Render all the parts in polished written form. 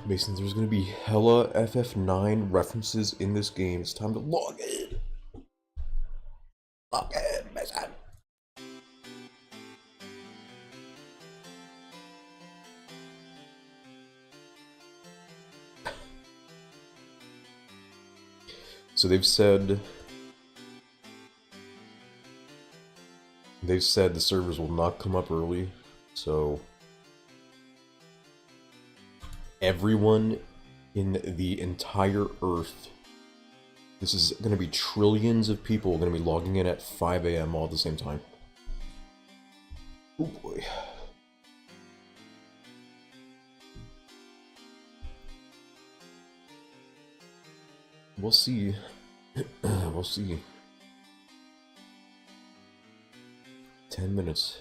Mason, there's gonna be hella FF9 references in this game. It's time to log in. Log in, Mason. So they've said the servers will not come up early, so everyone in the entire Earth, this is going to be trillions of people going to be logging in at 5 a.m. all at the same time. Oh boy. We'll see. We'll see. 10 minutes.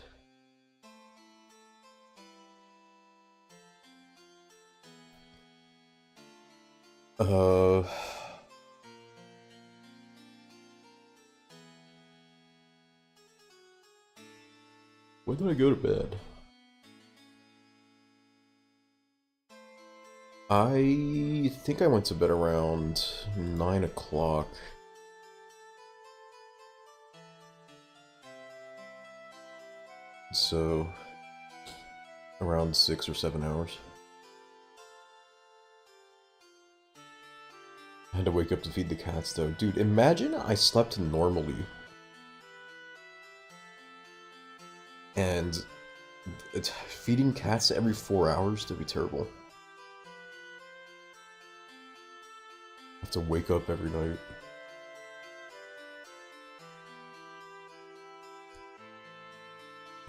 When did I go to bed? I think I went to bed around 9 o'clock. So, around 6 or 7 hours. I had to wake up to feed the cats though. Dude, imagine I slept normally. And feeding cats every 4 hours, that'd be terrible. I have to wake up every night.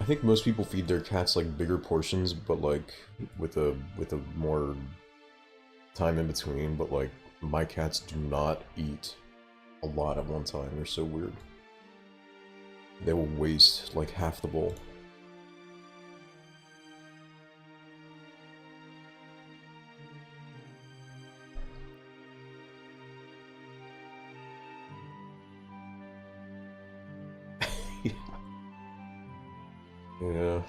I think most people feed their cats like bigger portions, but like with a more time in between, but like my cats do not eat a lot at one time. They're so weird. They will waste like half the bowl. Yeah.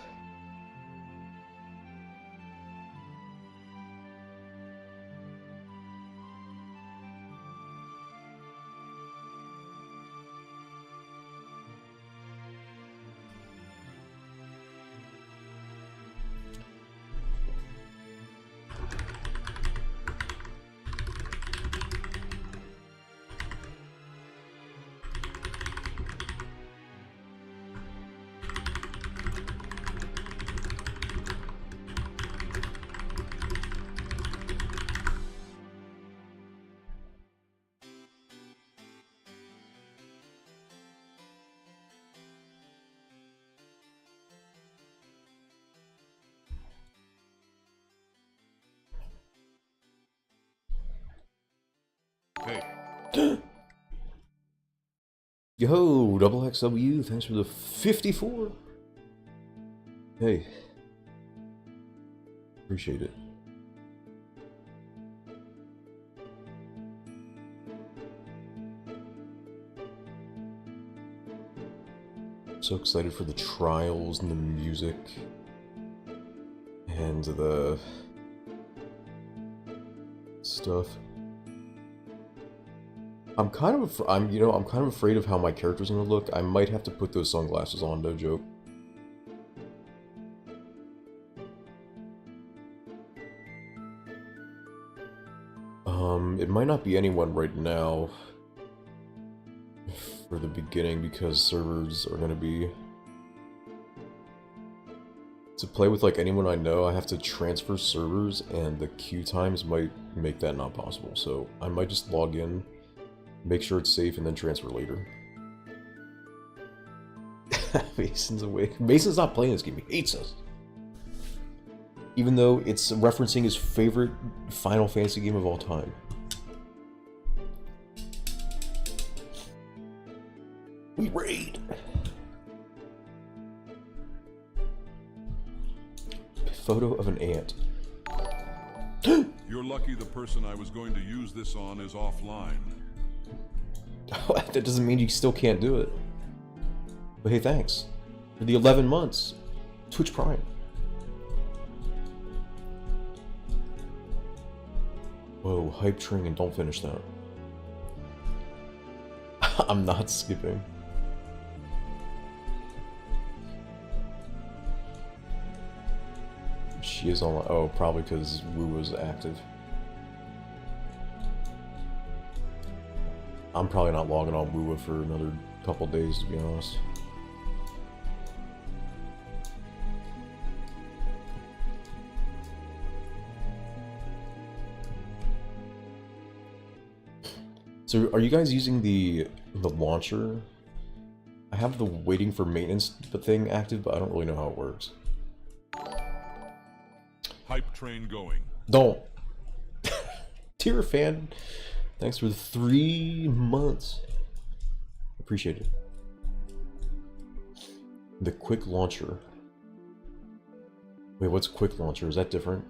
Hey. Yo, double XW, thanks for the 54. Hey. Appreciate it. So excited for the trials and the music and the stuff. I'm kind of afraid of how my character's gonna look. I might have to put those sunglasses on, no joke. It might not be anyone right now for the beginning because servers are gonna be... To play with like anyone I know, I have to transfer servers and the queue times might make that not possible. So I might just log in, make sure it's safe, and then transfer later. Mason's awake. Mason's not playing this game, he hates us. Even though it's referencing his favorite Final Fantasy game of all time. We raid! Photo of an ant. You're lucky the person I was going to use this on is offline. That doesn't mean you still can't do it. But hey, thanks. For the 11 months. Twitch Prime. Whoa, hype train and don't finish that. I'm not skipping. She is on. Oh, probably because Wu was active. I'm probably not logging on Wu for another couple days, to be honest. So, are you guys using the launcher? I have the waiting for maintenance thing active, but I don't really know how it works. Hype train going. Don't. Tier fan, thanks for 3 months. Appreciate it. The quick launcher. Wait, what's quick launcher? Is that different?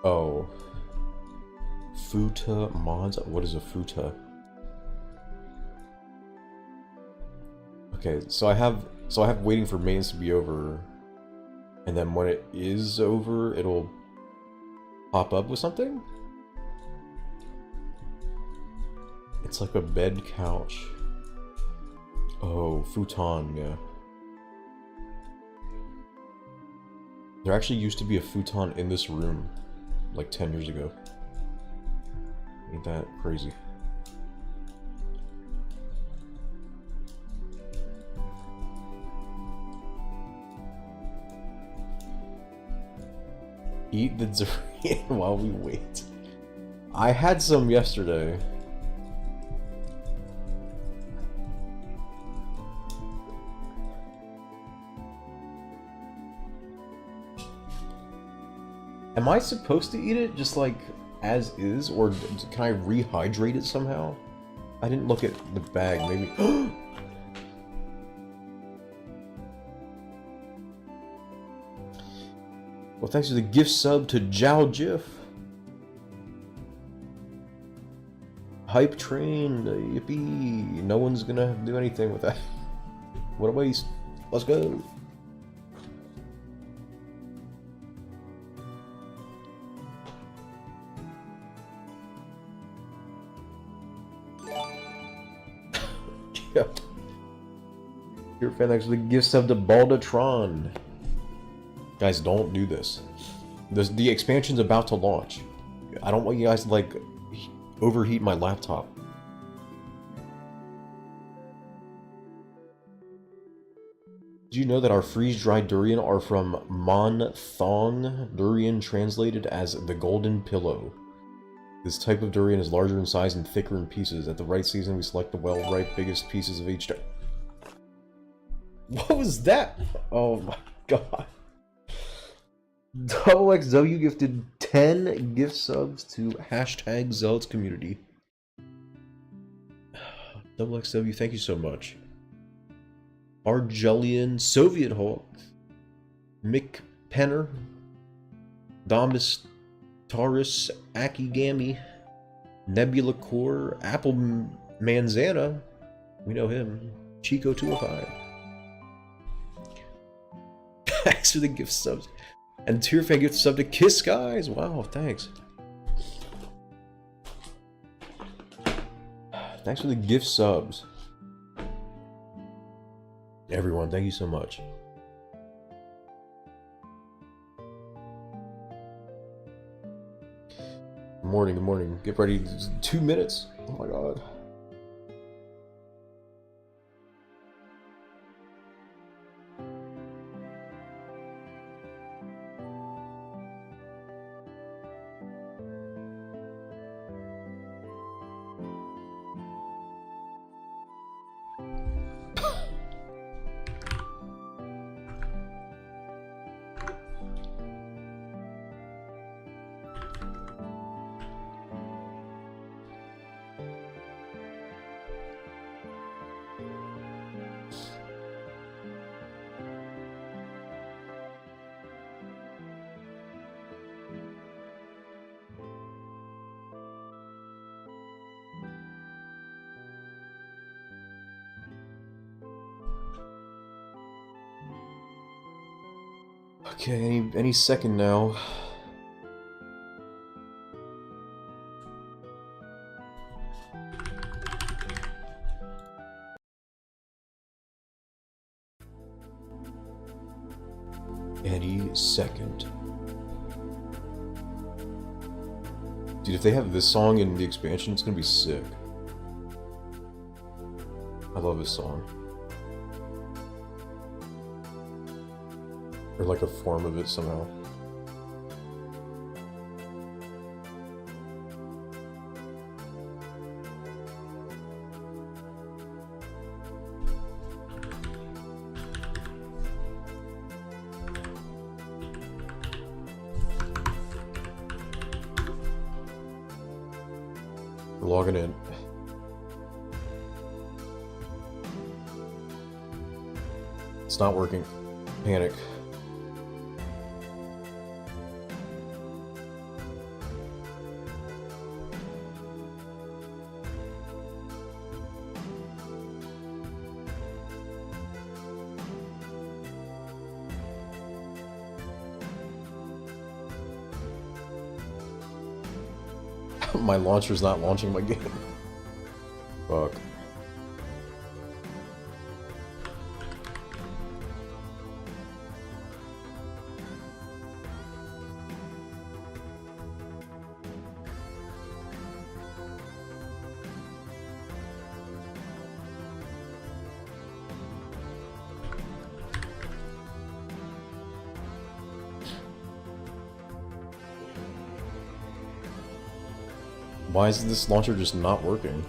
Oh. Futa mods? What is a futa? Okay, so I have waiting for maintenance to be over, and then when it is over, it'll pop up with something? It's like a bed couch. Oh, futon, yeah. There actually used to be a futon in this room, like 10 years ago. Ain't that crazy? Eat the durian while we wait. I had some yesterday. Am I supposed to eat it just like as is, or can I rehydrate it somehow? I didn't look at the bag, maybe. Well, thanks for the gift sub to Jow Jiff. Hype train, yippee. No one's gonna do anything with that. What a waste. Let's go. Yep. Your fan actually gift sub to Baldatron. Guys, don't do this. The expansion's about to launch. I don't want you guys to, like, overheat my laptop. Did you know that our freeze-dried durian are from Mon Thong durian, translated as the golden pillow? This type of durian is larger in size and thicker in pieces. At the right season, we select the well-ripe biggest pieces of each. What was that? Oh my god. XW gifted 10 gift subs to hashtag Zealots community. XW, thank you so much. Argelian Soviet Hulk, Mick Penner, Domus Taurus Akigami, Nebula Core, Apple Manzana, we know him, Chico 205. Thanks for the gift subs. And Tier Fan gift sub to Kiss Guys. Wow, thanks. Thanks for the gift subs. Everyone, thank you so much. Good morning, good morning. Get ready. 2 minutes. Oh my god. Okay, any second now. Any second. Dude, if they have this song in the expansion, it's gonna be sick. I love this song. Or like a form of it somehow. We're logging in. It's not working. Panic. My launcher's not launching my game. Fuck. Why is this launcher just not working?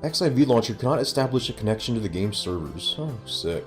XIV launcher cannot establish a connection to the game's servers. Oh, sick.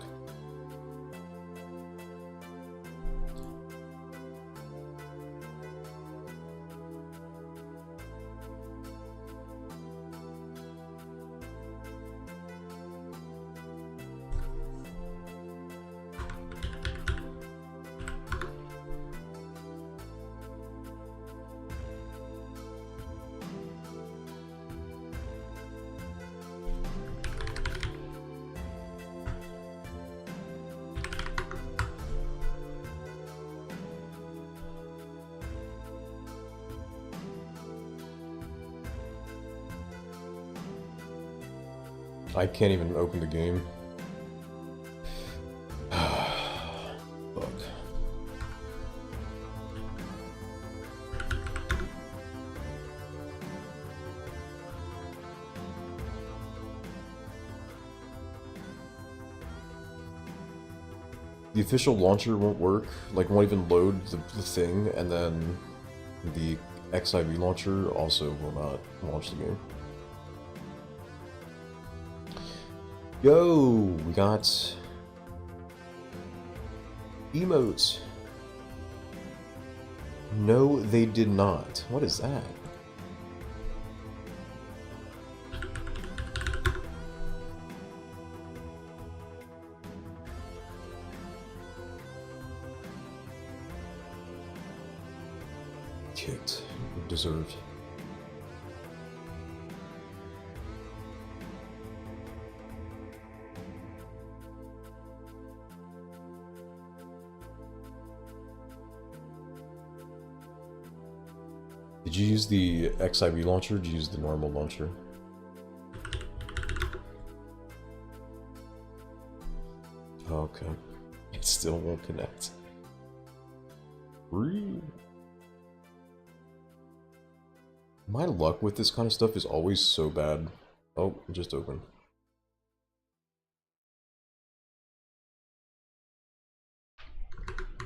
I can't even open the game. Fuck. The official launcher won't work, like won't even load the thing, and then the XIV launcher also will not launch the game. Yo, we got emotes. No, they did not. What is that? Kicked. Deserved. Did you use the XIV launcher or did you use the normal launcher? Okay. It still won't connect. My luck with this kind of stuff is always so bad. Oh, it just opened.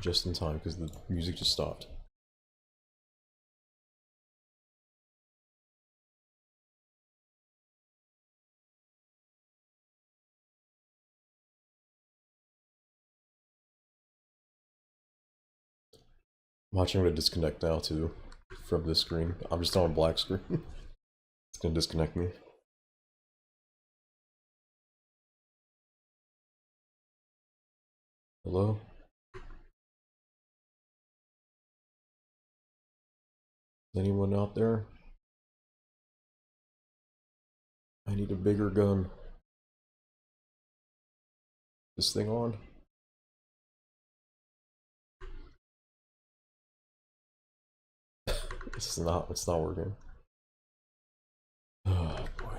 Just in time, because the music just stopped. Watching, I'm gonna disconnect now too from this screen. I'm just on a black screen. It's gonna disconnect me. Hello? Is anyone out there? I need a bigger gun. This thing on? It's not working. Oh boy.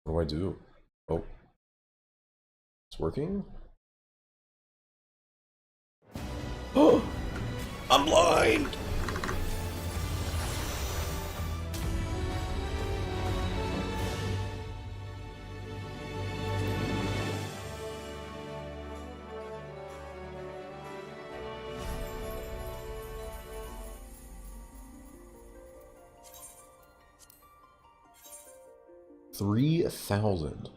What do I do? Oh. It's working? Oh! I'm blind! $3,000.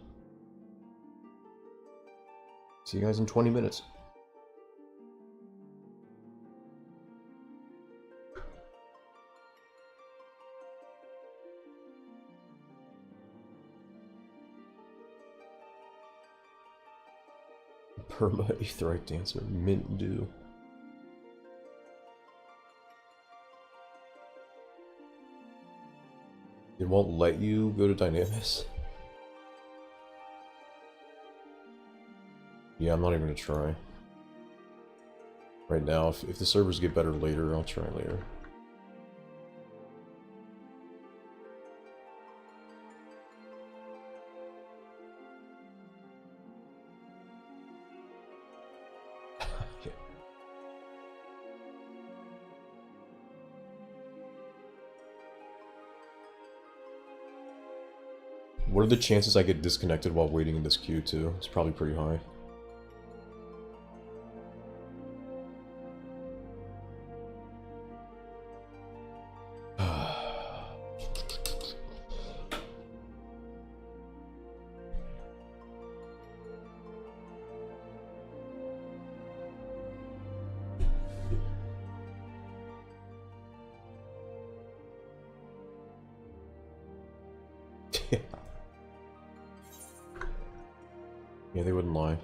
See you guys in 20 minutes. Perma Aetheryte Dancer, mint dew. It won't let you go to Dynamis? Yeah, I'm not even gonna try. Right now, if the servers get better later, I'll try later. Yeah. What are the chances I get disconnected while waiting in this queue too? It's probably pretty high. Yeah, they wouldn't lie.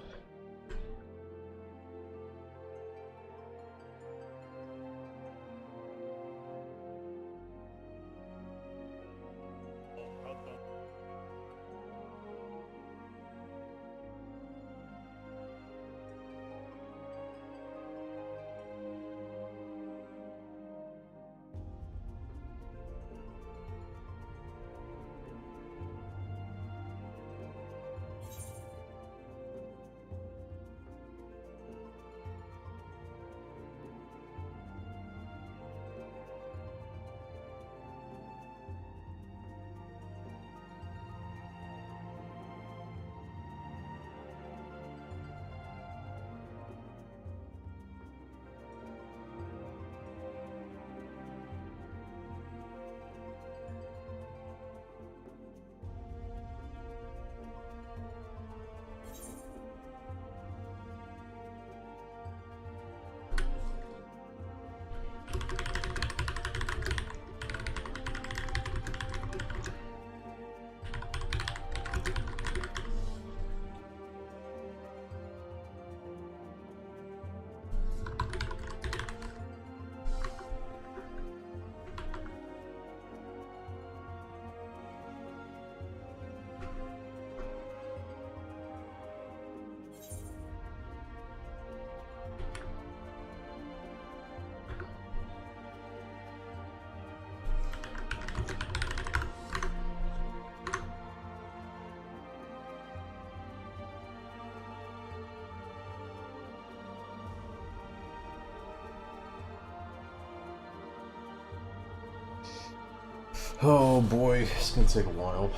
Oh boy, it's gonna take a while.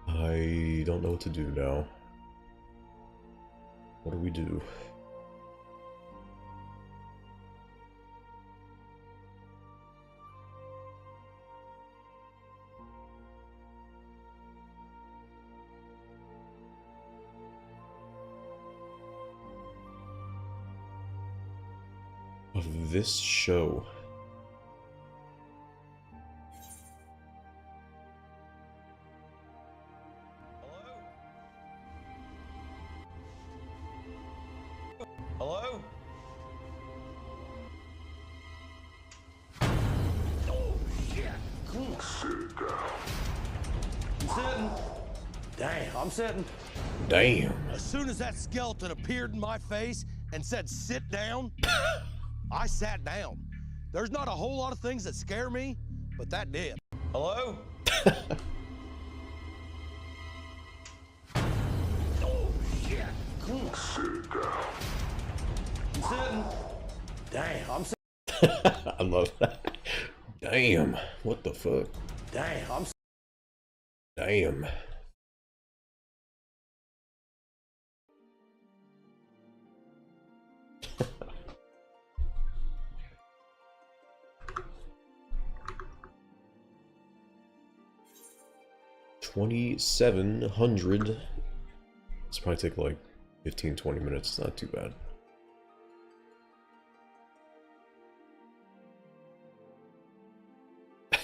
I don't know what to do now. What do we do? Of this show. Hello? Oh, shit. Sit down. I'm sitting. Damn, I'm sitting. Damn. As soon as that skeleton appeared in my face and said, sit down, I sat down. There's not a whole lot of things that scare me, but that did. Hello? Oh, shit. Sit down. I'm sitting. Damn, I'm sitting. I love that. Damn. What the fuck? Damn, I'm Damn. $2,700. It's probably take like 15-20 minutes. It's not too bad.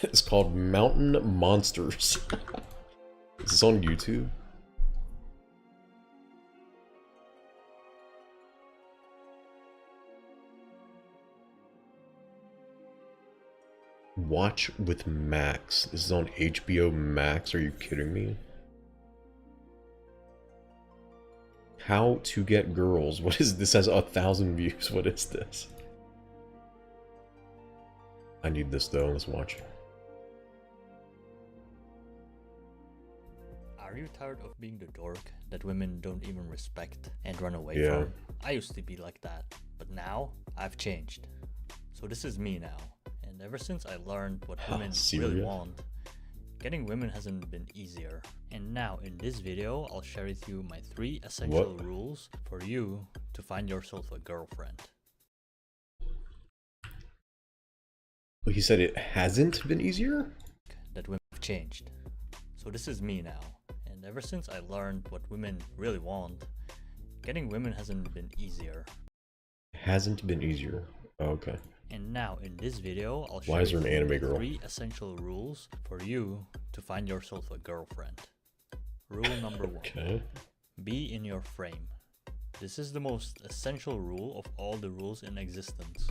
It's called Mountain Monsters. Is this on YouTube? Watch with Max. This is on HBO Max. Are you kidding me? How to Get Girls. What is this? Has 1,000 views. What is this? I need this though. Let's watch. Are you tired of being the dork that women don't even respect and run away Yeah. from? I used to be like that, but now I've changed. So this is me now. And ever since I learned what women really Syria? want, getting women hasn't been easier. And now in this video, I'll share with you my 3 essential rules for you to find yourself a girlfriend. Well, he said it hasn't been easier? That women have changed. So this is me now. And ever since I learned what women really want, getting women hasn't been easier. Hasn't been easier. Oh, okay. And now in this video, I'll Why share is there an with you anime girl? 3 essential rules for you to find yourself a girlfriend. Rule number 1. Okay. Be in your frame. This is the most essential rule of all the rules in existence.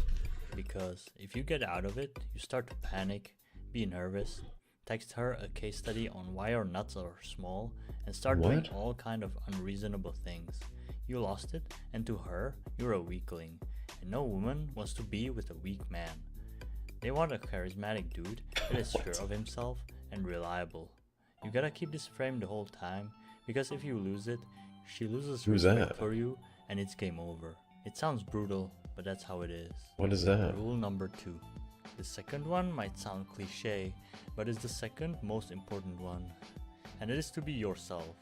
Because if you get out of it, you start to panic, be nervous, text her a case study on why your nuts are small, and start doing What? all kind of unreasonable things. You lost it, and to her, you're a weakling. And no woman wants to be with a weak man. They want a charismatic dude that is sure of himself and reliable. You gotta keep this frame the whole time, because if you lose it, she loses Who's respect that? for you and it's game over. It sounds brutal, but that's how it is. What is that? Rule number 2. The second one might sound cliche, but is the second most important one. And it is to be yourself.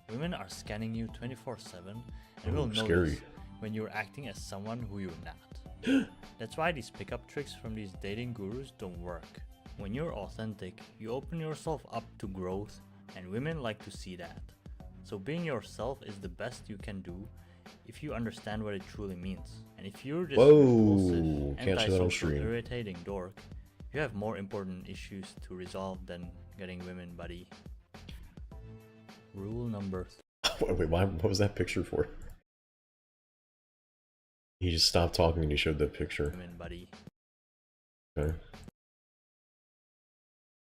Women are scanning you 24/7 and will notice Scary. when you're acting as someone who you're not. That's why these pickup tricks from these dating gurus don't work. When you're authentic, you open yourself up to growth, and women like to see that. So being yourself is the best you can do if you understand what it truly means. And if you're this Whoa, repulsive, can't say that on antisocial, stream. irritating dork, you have more important issues to resolve than getting women, buddy. Rule number Wait, what was that picture for? He just stopped talking and he showed that picture. women, buddy. Okay.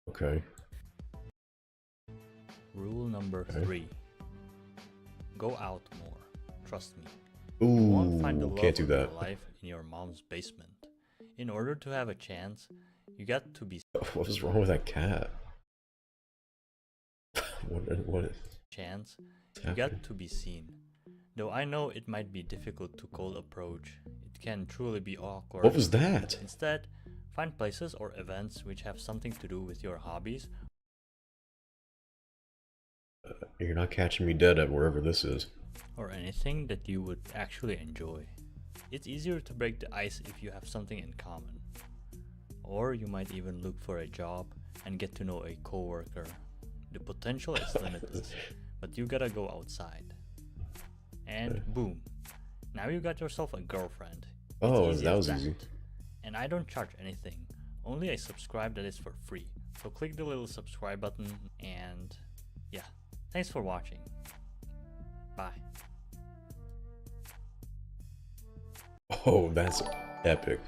Okay. Rule number Okay. 3. Go out more. Trust me. You won't find the Ooh, love can't do of your that. life in your mom's basement. In order to have a chance, you got to be What was wrong with that cat? What? chance. You happening? got to be seen. Though I know it might be difficult to cold approach, it can truly be awkward. What was that? Instead, find places or events which have something to do with your hobbies You're not catching me dead at wherever this is. Or anything that you would actually enjoy. It's easier to break the ice if you have something in common. Or you might even look for a job and get to know a coworker. The potential is limitless, but you gotta go outside. And boom, now you got yourself a girlfriend. It's Oh, easy that as was easy. And I don't charge anything, only a subscribe that is for free. So click the little subscribe button and yeah, thanks for watching. Bye. Oh, that's epic.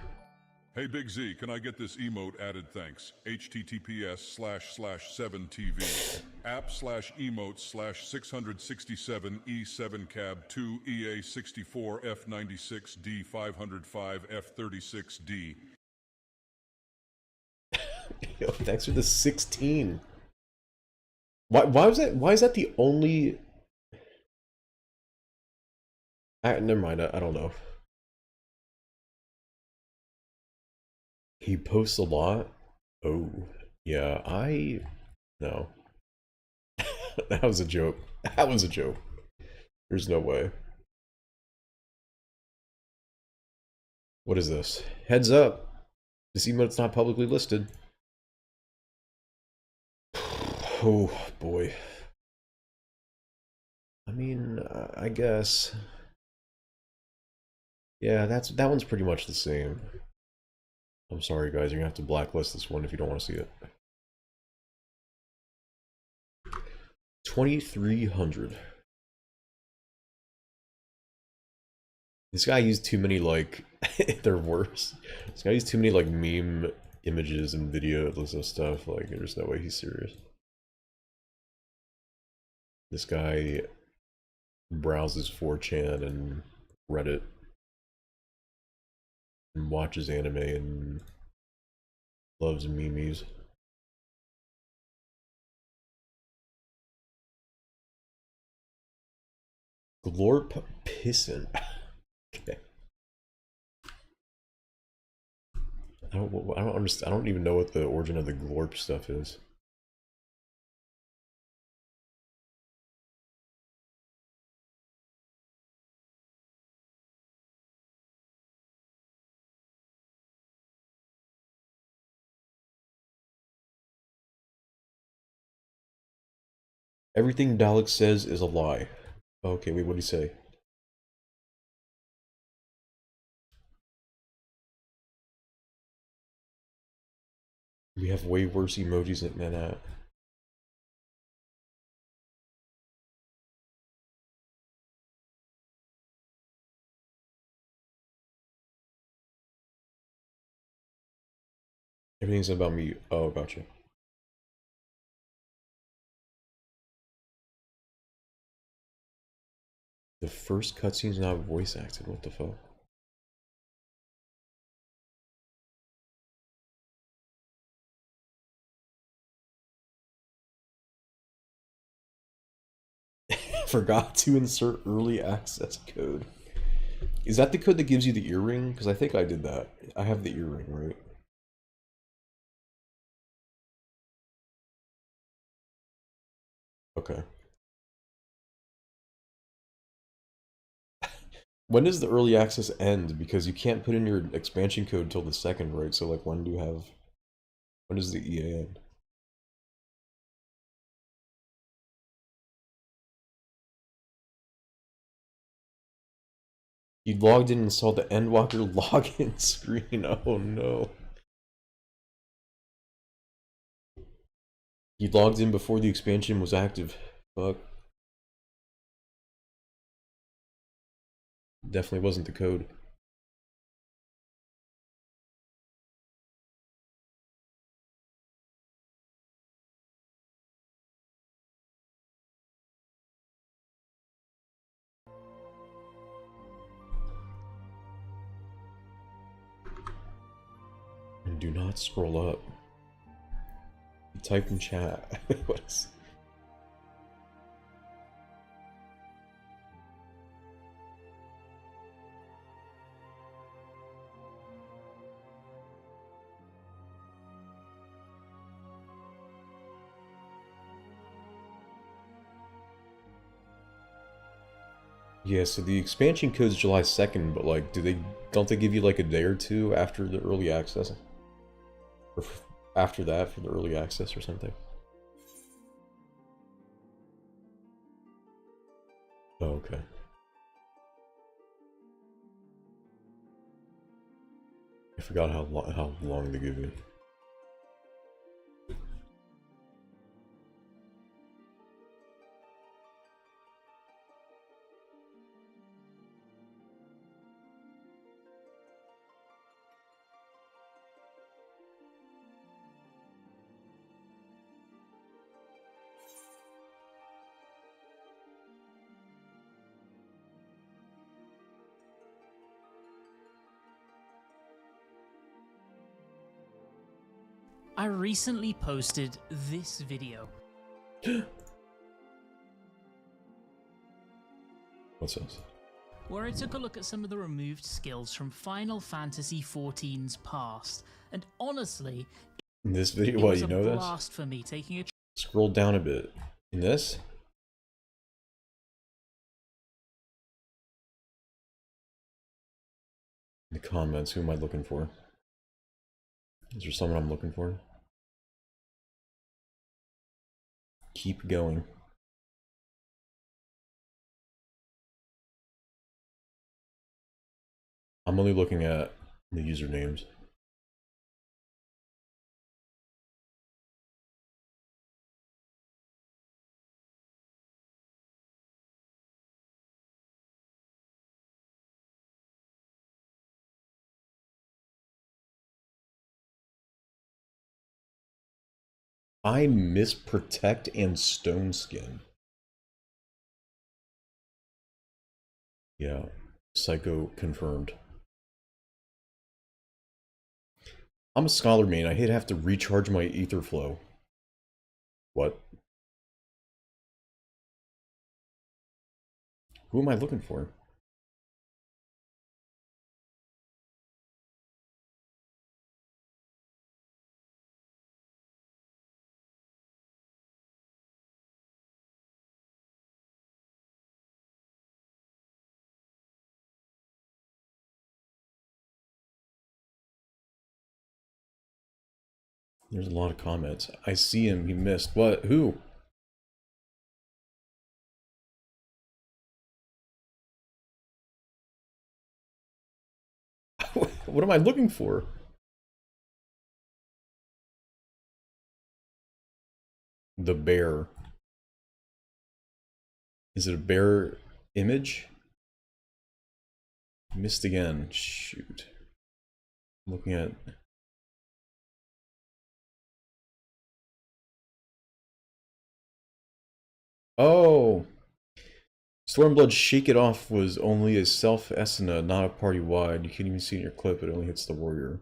Hey Big Z, can I get this emote added thanks? https://7tv app/emotes/667E7cab2 EA64F96D505F36D. Yo, thanks for the 16. Why was that? Why is that the only? Never mind. I don't know. He posts a lot. Oh, yeah. No. That was a joke. That was a joke. There's no way. What is this? Heads up. This emote's not publicly listed. Oh boy. I mean, I guess. Yeah, that one's pretty much the same. I'm sorry, guys. You're gonna have to blacklist this one if you don't want to see it. 2300. This guy used too many, like, they're worse. This guy used too many, like, meme images and videos and stuff. Like, there's no way he's serious. This guy browses 4chan and Reddit and watches anime and loves memes. Glorp pissin'. Okay. I don't understand. I don't even know what the origin of the glorp stuff is. Everything Dalek says is a lie. Okay, wait, what did he say? We have way worse emojis than that. Everything's about me. Oh, gotcha. The first cutscene's not voice acted. What the fuck? Forgot to insert early access code. Is that the code that gives you the earring? Because I think I did that. I have the earring, right? Okay. When does the early access end? Because you can't put in your expansion code till the second, right? So like when does the EA end? You logged in and saw the Endwalker login screen. Oh no. You logged in before the expansion was active. Fuck. Definitely wasn't the code. And do not scroll up. You typed in chat. What's... Yeah, so the expansion code's July 2nd, but like, don't they give you like a day or two after the early access? Or after that for the early access or something? Oh, okay. I forgot how long they give you. I recently posted this video. What's this? Where I took a look at some of the removed skills from Final Fantasy XIV's past, and honestly, In this video, it what, was you a know this? blast for me taking a Scroll down a bit. In this? In the comments, who am I looking for? Is there someone I'm looking for? Keep going. I'm only looking at the usernames. I miss Protect and Stone Skin. Yeah, Psycho confirmed. I'm a Scholar main. I hate to have to recharge my Ether Flow. What? Who am I looking for? There's a lot of comments. I see him. He missed. What? Who? What am I looking for? The bear. Is it a bear image? Missed again. Shoot. I'm looking at... Oh! Stormblood Shake It Off was only a self-Esena, not a party-wide. You can't even see it in your clip, it only hits the warrior.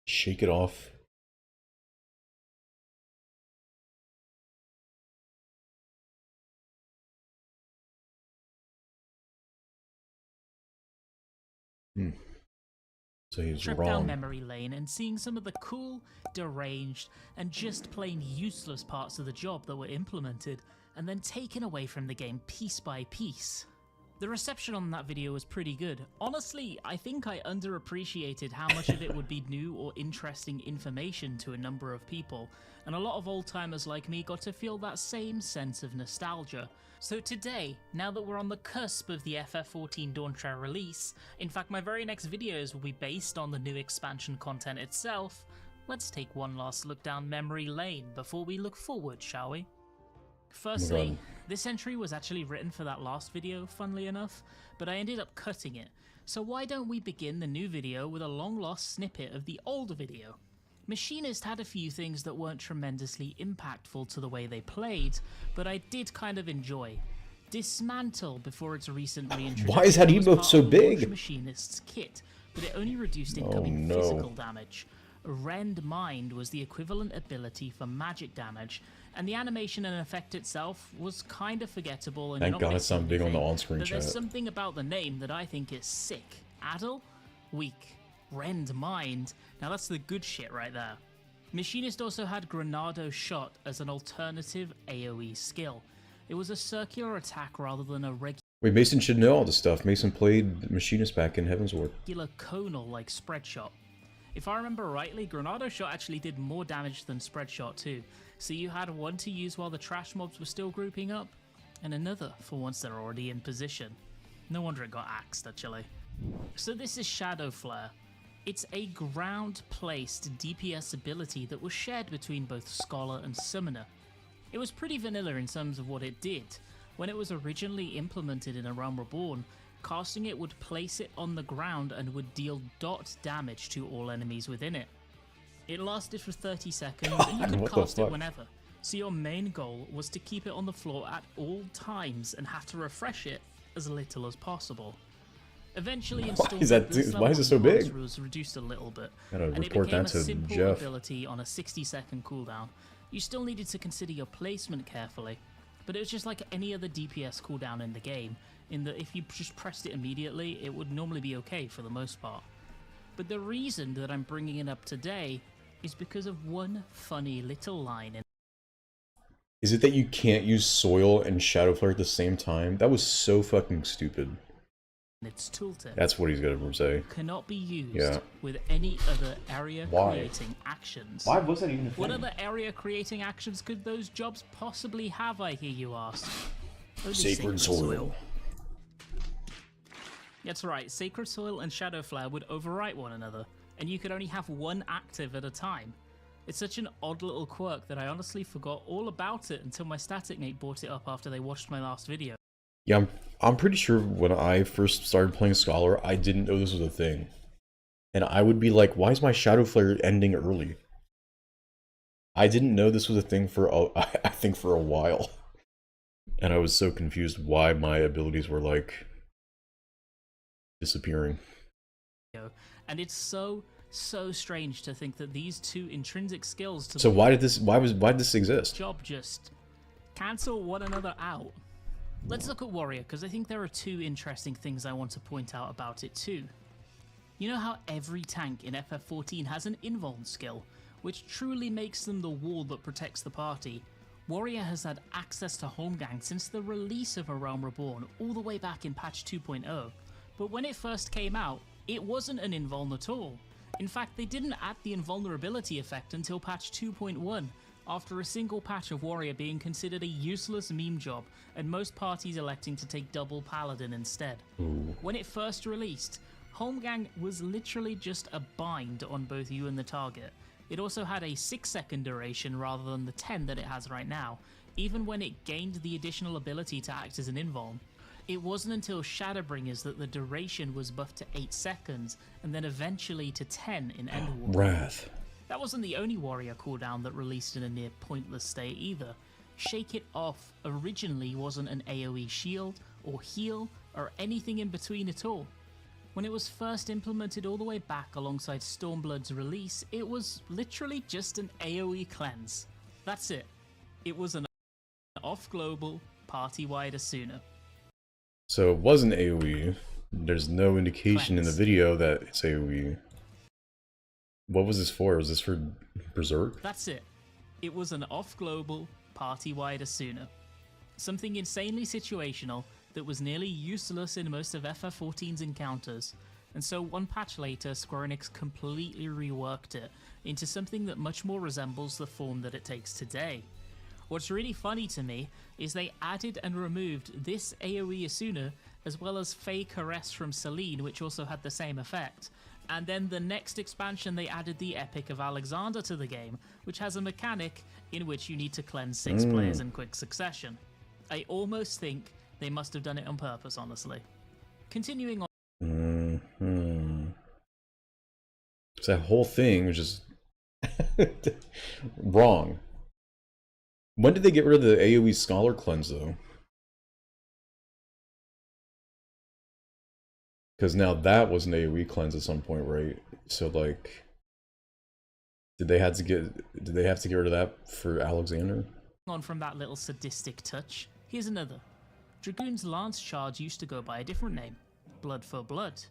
Shake It Off. So he's trip wrong. down memory lane and seeing some of the cool, deranged, and just plain useless parts of the job that were implemented, and then taken away from the game piece by piece. The reception on that video was pretty good. Honestly, I think I underappreciated how much of it would be new or interesting information to a number of people, and a lot of old-timers like me got to feel that same sense of nostalgia. So today, now that we're on the cusp of the FF14 Dawntrail release, in fact my very next videos will be based on the new expansion content itself, let's take one last look down memory lane before we look forward, shall we? Firstly, this entry was actually written for that last video, funnily enough, but I ended up cutting it, so why don't we begin the new video with a long-lost snippet of the older video? Machinist had a few things that weren't tremendously impactful to the way they played, but I did kind of enjoy. Dismantle, before its recent reintroduction, Why is that was emote part so of the launch big? Machinist's kit, but it only reduced incoming no. physical damage. Rend Mind was the equivalent ability for magic damage, and the animation and effect itself was kind of forgettable. And Thank you're not God it's not missing big on the anything, on-screen but chat. there's something about the name that I think is sick. Adel? Weak. Rend Mind. Now that's the good shit right there. Machinist also had Granado Shot as an alternative AoE skill. It was a circular attack rather than a Wait, Mason should know all this stuff. Mason played Machinist back in Heavensward. regular conal like Spread Shot. If I remember rightly, Granado Shot actually did more damage than Spread Shot too. So you had one to use while the trash mobs were still grouping up, and another for once they're already in position. No wonder it got axed actually. So this is Shadow Flare. It's a ground-placed DPS ability that was shared between both Scholar and Summoner. It was pretty vanilla in terms of what it did. When it was originally implemented in A Realm Reborn, casting it would place it on the ground and would deal dot damage to all enemies within it. It lasted for 30 seconds and you could cast it whenever, so your main goal was to keep it on the floor at all times and have to refresh it as little as possible. Eventually installed Why is it so big? was reduced a little bit, Gotta and it report became that a to simple Jeff. ability on a 60-second cooldown. You still needed to consider your placement carefully, but it was just like any other DPS cooldown in the game, in that if you just pressed it immediately, it would normally be okay for the most part. But the reason that I'm bringing it up today is because of one funny little line in Is it that you can't use Soil and Shadow Flare at the same time? That was so fucking stupid. its tooltip. That's what he's gonna say. Cannot be used Yeah. with any other area Why? creating actions. Why was that even a What thing? other area creating actions could those jobs possibly have, I hear you ask? Only Sacred Soil. That's right, Sacred Soil and Shadow Flare would overwrite one another, and you could only have one active at a time. It's such an odd little quirk that I honestly forgot all about it until my static mate brought it up after they watched my last video. Yeah, I'm pretty sure when I first started playing Scholar, I didn't know this was a thing. And I would be like, why is my Shadow Flare ending early? I didn't know this was a thing for, I think, for a while. And I was so confused why my abilities were, like, disappearing. And it's so strange to think that these two intrinsic skills to So why did this exist? job just cancel one another out. Let's look at Warrior, because I think there are two interesting things I want to point out about it too. You know how every tank in FF14 has an invuln skill, which truly makes them the wall that protects the party? Warrior has had access to Holmgang since the release of A Realm Reborn all the way back in patch 2.0, but when it first came out, it wasn't an invuln at all. In fact, they didn't add the invulnerability effect until patch 2.1, after a single patch of Warrior being considered a useless meme job, and most parties electing to take double Paladin instead. Ooh. When it first released, Holmgang was literally just a bind on both you and the target. It also had a 6-second duration rather than the 10 that it has right now, even when it gained the additional ability to act as an invuln. It wasn't until Shadowbringers that the duration was buffed to 8 seconds, and then eventually to 10 in Endwar. Wrath. That wasn't the only Warrior cooldown that released in a near pointless state either. Shake It Off originally wasn't an AoE shield, or heal, or anything in between at all. When it was first implemented all the way back alongside Stormblood's release, it was literally just an AoE cleanse. That's it. It was an off-global, party-wide Asuna. So it wasn't AoE. There's no indication in the video that it's AoE. What was this for? Was this for Berserk? That's it. It was an off-global, party-wide Asuna. Something insanely situational that was nearly useless in most of FF14's encounters, and so one patch later Square Enix completely reworked it into something that much more resembles the form that it takes today. What's really funny to me is they added and removed this AoE Asuna as well as Fey Caress from Selene, which also had the same effect. And then the next expansion they added the Epic of Alexander to the game, which has a mechanic in which you need to cleanse 6 players in quick succession. I almost think they must have done it on purpose, honestly. Continuing on. So that whole thing was just wrong. When did they get rid of the AoE Scholar Cleanse, though? Because now that was an AoE cleanse at some point, right? So like, did they have to get rid of that for Alexander? On from that little sadistic touch, here's another. Dragoon's Lance Charge used to go by a different name, Blood for Blood.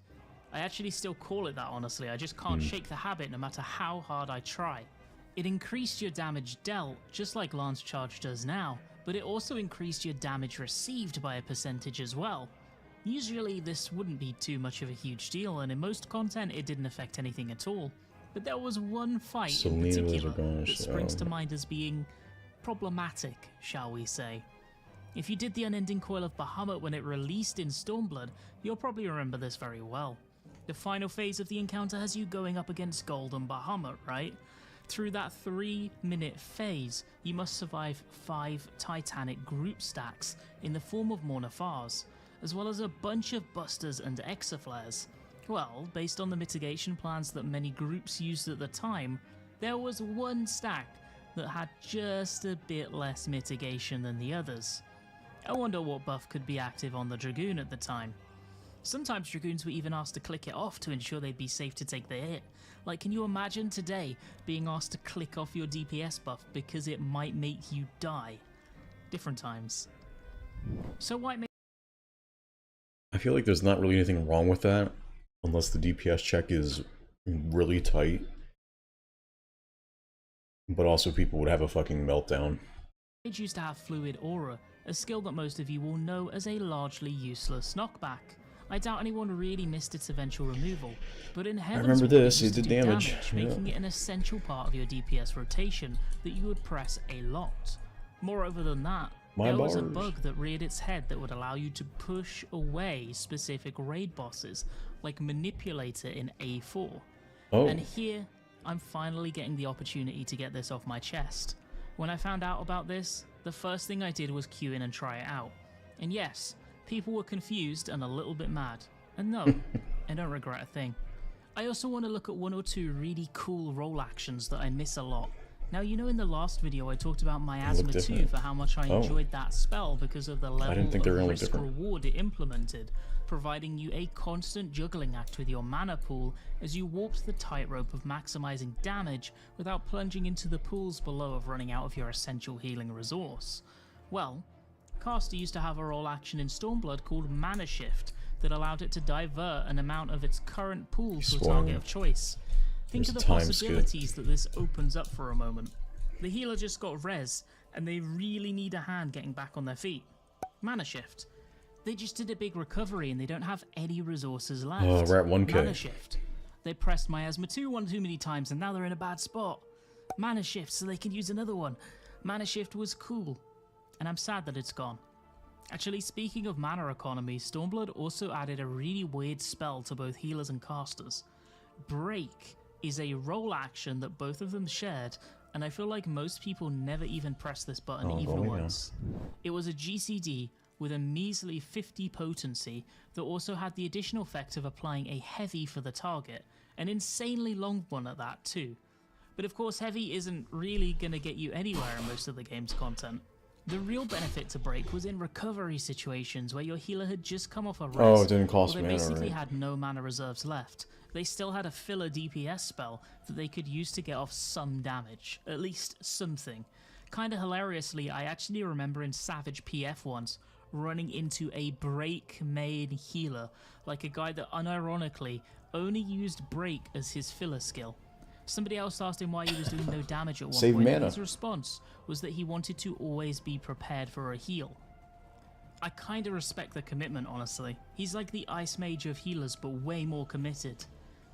I actually still call it that, honestly. I just can't shake the habit no matter how hard I try. It increased your damage dealt, just like Lance Charge does now, but it also increased your damage received by a percentage as well. Usually this wouldn't be too much of a huge deal, and in most content it didn't affect anything at all. But there was one fight in particular that springs to mind as being problematic, shall we say. If you did the Unending Coil of Bahamut when it released in Stormblood, you'll probably remember this very well. The final phase of the encounter has you going up against Golden Bahamut, right? Through that 3-minute phase, you must survive 5 Titanic group stacks in the form of Mornifars, as well as a bunch of busters and exaflares. Well, based on the mitigation plans that many groups used at the time, there was one stack that had just a bit less mitigation than the others. I wonder what buff could be active on the Dragoon at the time. Sometimes Dragoons were even asked to click it off to ensure they'd be safe to take the hit. Like, can you imagine today being asked to click off your DPS buff because it might make you die? Different times. So why make... I feel like there's not really anything wrong with that, unless the DPS check is really tight. But also people would have a fucking meltdown. Mage used to have Fluid Aura, a skill that most of you will know as a largely useless knockback. I doubt anyone really missed its eventual removal, but in Heaven's remember Ward, this, it used it to did do damage, making it an essential part of your DPS rotation that you would press a lot. Moreover than that, there was a bug that reared its head that would allow you to push away specific raid bosses, like Manipulator in A4. Oh. And here, I'm finally getting the opportunity to get this off my chest. When I found out about this, the first thing I did was queue in and try it out. And yes, people were confused and a little bit mad. And no, I don't regret a thing. I also want to look at 1 or 2 really cool role actions that I miss a lot. Now, you know, in the last video I talked about Miasma 2 for how much I enjoyed that spell because of the level of risk reward it implemented, providing you a constant juggling act with your mana pool as you warped the tightrope of maximizing damage without plunging into the pools below of running out of your essential healing resource. Well, Caster used to have a role action in Stormblood called Mana Shift that allowed it to divert an amount of its current pool to a target of choice. Think of the possibilities that this opens up for a moment. The healer just got res, and they really need a hand getting back on their feet. Mana Shift. They just did a big recovery and they don't have any resources left. Oh, we're at 1k. Mana Shift. They pressed Miasma 2 one too many times and now they're in a bad spot. Mana Shift so they can use another one. Mana Shift was cool, and I'm sad that it's gone. Actually, speaking of mana economy, Stormblood also added a really weird spell to both healers and casters. Break is a role action that both of them shared, and I feel like most people never even pressed this button even once. It was a GCD with a measly 50 potency that also had the additional effect of applying a heavy for the target, an insanely long one at that too. But of course heavy isn't really going to get you anywhere in most of the game's content. The real benefit to break was in recovery situations where your healer had just come off a rest. Oh, it didn't cost they mana, basically right? had no mana reserves left. They still had a filler DPS spell that they could use to get off some damage, at least something. Kinda hilariously, I actually remember in Savage PF once running into a break main healer, like a guy that unironically only used break as his filler skill. Somebody else asked him why he was doing no damage at one point, and his response was that he wanted to always be prepared for a heal. I kinda respect the commitment, honestly. He's like the Ice Mage of healers, but way more committed.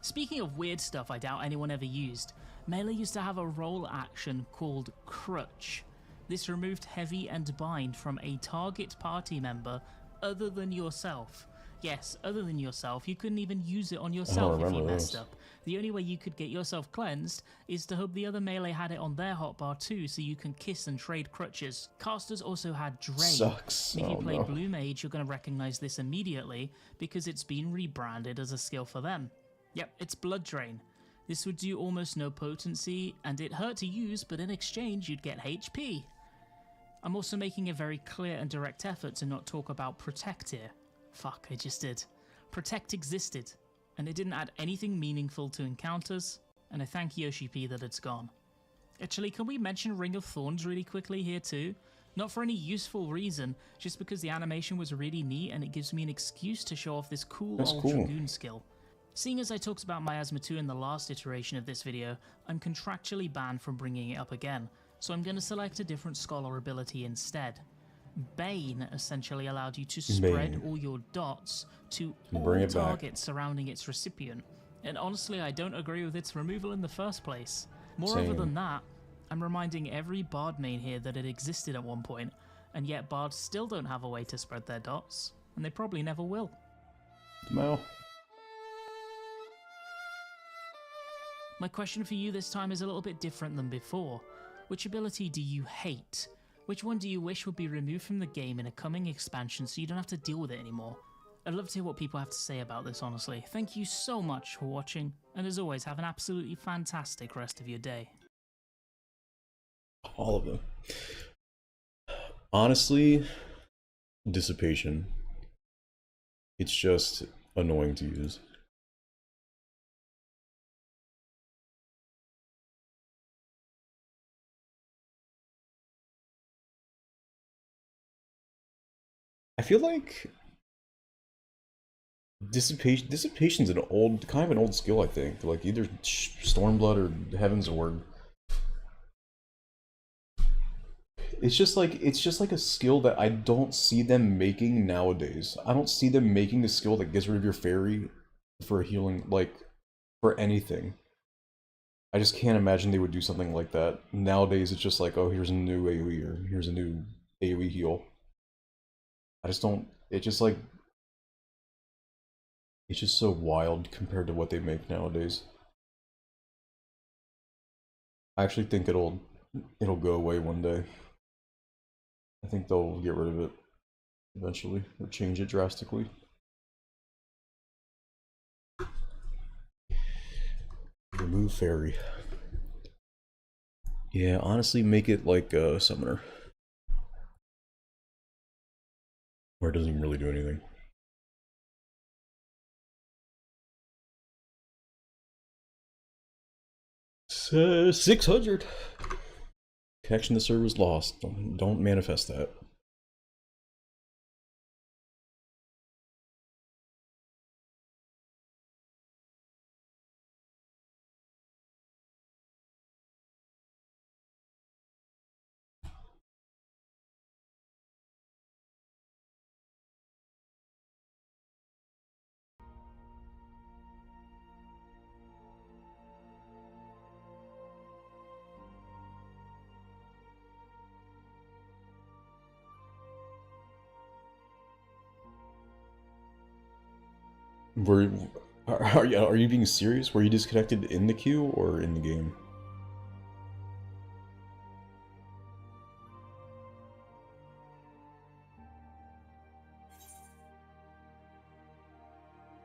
Speaking of weird stuff I doubt anyone ever used, Melee used to have a role action called Crutch. This removed heavy and bind from a target party member other than yourself. Yes, other than yourself. You couldn't even use it on yourself if you messed up. The only way you could get yourself cleansed is to hope the other melee had it on their hotbar too, so you can kiss and trade crutches. Casters also had Drain. Sucks. If you play Blue Mage, you're going to recognize this immediately because it's been rebranded as a skill for them. Yep, it's Blood Drain. This would do almost no potency, and it hurt to use, but in exchange you'd get HP. I'm also making a very clear and direct effort to not talk about Protect here. Fuck, I just did. Protect existed, and it didn't add anything meaningful to encounters, and I thank Yoshi P that it's gone. Actually, can we mention Ring of Thorns really quickly here too? Not for any useful reason, just because the animation was really neat and it gives me an excuse to show off this cool old Dragoon skill. Seeing as I talked about Miasma 2 in the last iteration of this video, I'm contractually banned from bringing it up again, so I'm going to select a different scholar ability instead. Bane essentially allowed you to spread Bane. all your dots to Bring all it back. targets surrounding its recipient, and honestly I don't agree with its removal in the first place. Moreover Same. than that, I'm reminding every Bard main here that it existed at one point, and yet Bards still don't have a way to spread their dots, and they probably never will. Well, My question for you this time is a little bit different than before. Which ability do you hate? Which one do you wish would be removed from the game in a coming expansion so you don't have to deal with it anymore? I'd love to hear what people have to say about this, honestly. Thank you so much for watching, and as always, have an absolutely fantastic rest of your day. all of them. Honestly, dissipation. It's just annoying to use. I feel like dissipation's an old, kind of an old skill, I think. Like either Stormblood or Heaven's Orb. It's just like a skill that I don't see them making nowadays. I don't see them making the skill that gets rid of your fairy for healing, like for anything. I just can't imagine they would do something like that. Nowadays it's just like, oh, here's a new AoE or here's a new AoE heal. I just don't, it's just so wild compared to what they make nowadays. I actually think it'll go away one day. I think they'll get rid of it eventually, or change it drastically. Remove fairy. Yeah, honestly, make it like a summoner. Where it doesn't even really do anything. So, 600! Connection to server's lost. Don't manifest that. Are you being serious? Were you disconnected in the queue or in the game?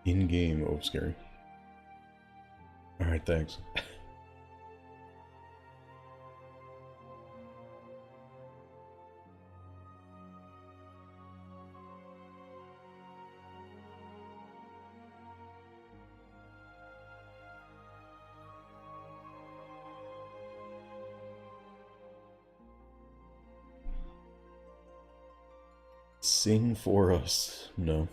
In game, oh scary. Alright, thanks. Sing for us. No.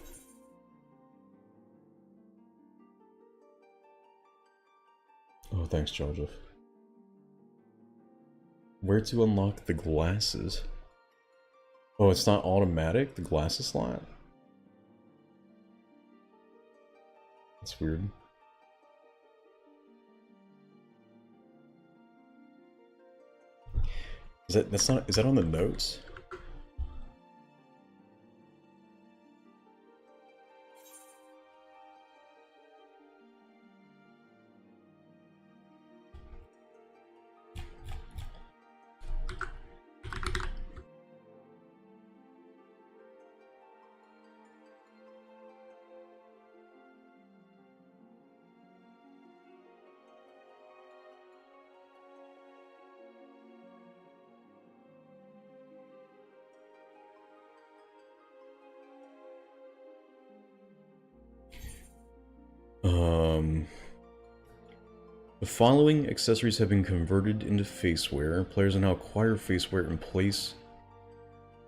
Oh, thanks, Joseph. Where to unlock the glasses? Oh, it's not automatic? The glasses slot? That's weird. Is that on the notes? The following accessories have been converted into faceware. Players will now acquire faceware in place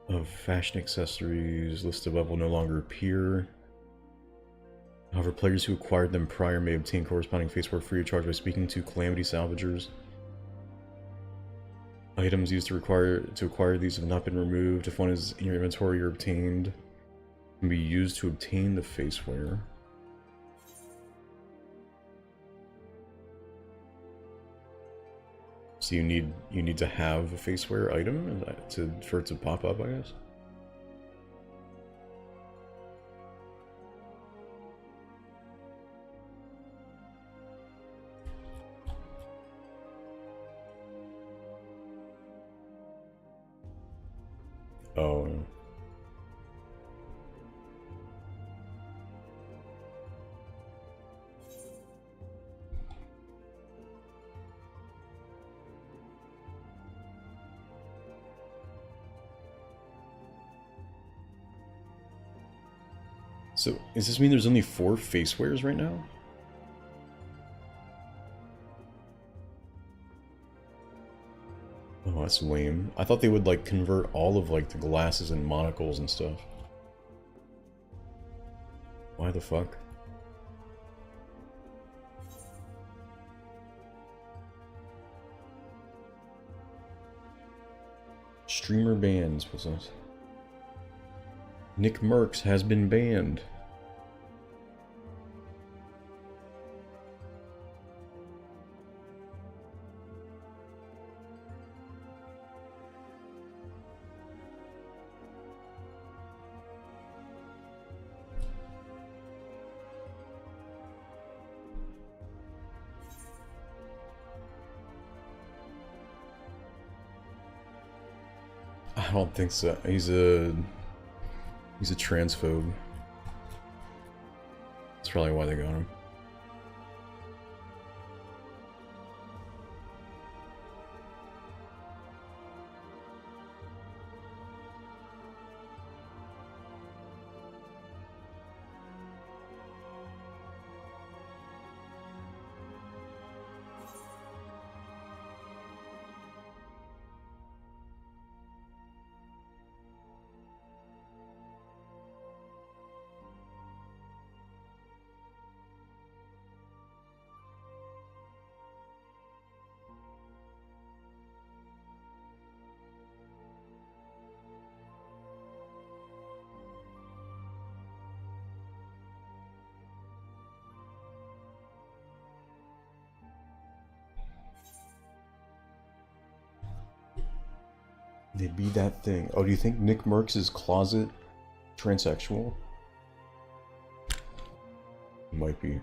of fashion accessories. List above will no longer appear. However, players who acquired them prior may obtain corresponding faceware free of charge by speaking to Calamity Salvagers. Items used to acquire these have not been removed. If one is in your inventory or obtained, can be used to obtain the faceware. So you need to have a faceware item for it to pop up, I guess. Oh. So, does this mean there's only 4 facewares right now? Oh, that's lame. I thought they would, like, convert all of, like, the glasses and monocles and stuff. Why the fuck? Streamer bans, what's this? Nick Merckx has been banned. I don't think so. He's a transphobe. That's probably why they got him. They'd be that thing. Oh, do you think Nick Merckx is closet transsexual? Might be.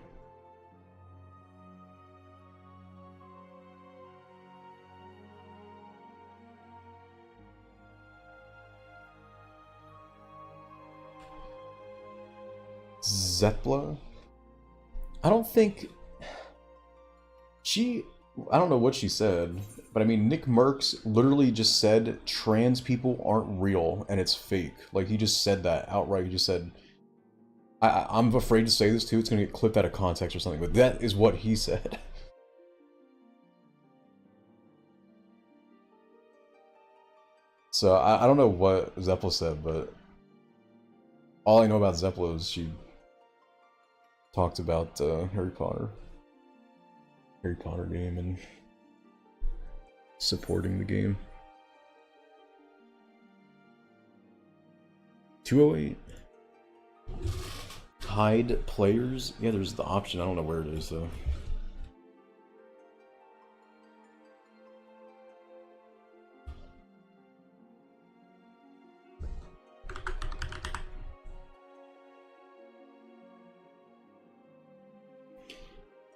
Zepla? I don't think... I don't know what she said, but I mean, Nick Merckx literally just said trans people aren't real and it's fake. Like, he just said that outright. He just said... I'm afraid to say this too, it's gonna get clipped out of context or something, but that is what he said. So, I don't know what Zepla said, but... all I know about Zepla is she talked about Harry Potter game and supporting the game. 208. Hide players? Yeah, there's the option. I don't know where it is though.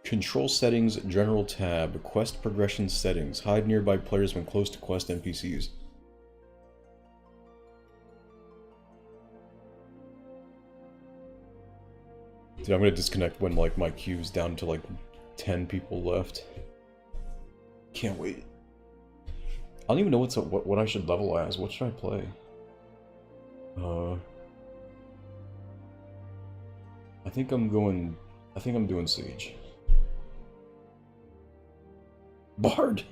Control settings, general tab, quest progression settings. Hide nearby players when close to quest NPCs. Dude, I'm gonna disconnect when like my queue's down to like 10 people left. Can't wait. I don't even know what I should level as. What should I play? I think I'm doing Siege. Bard!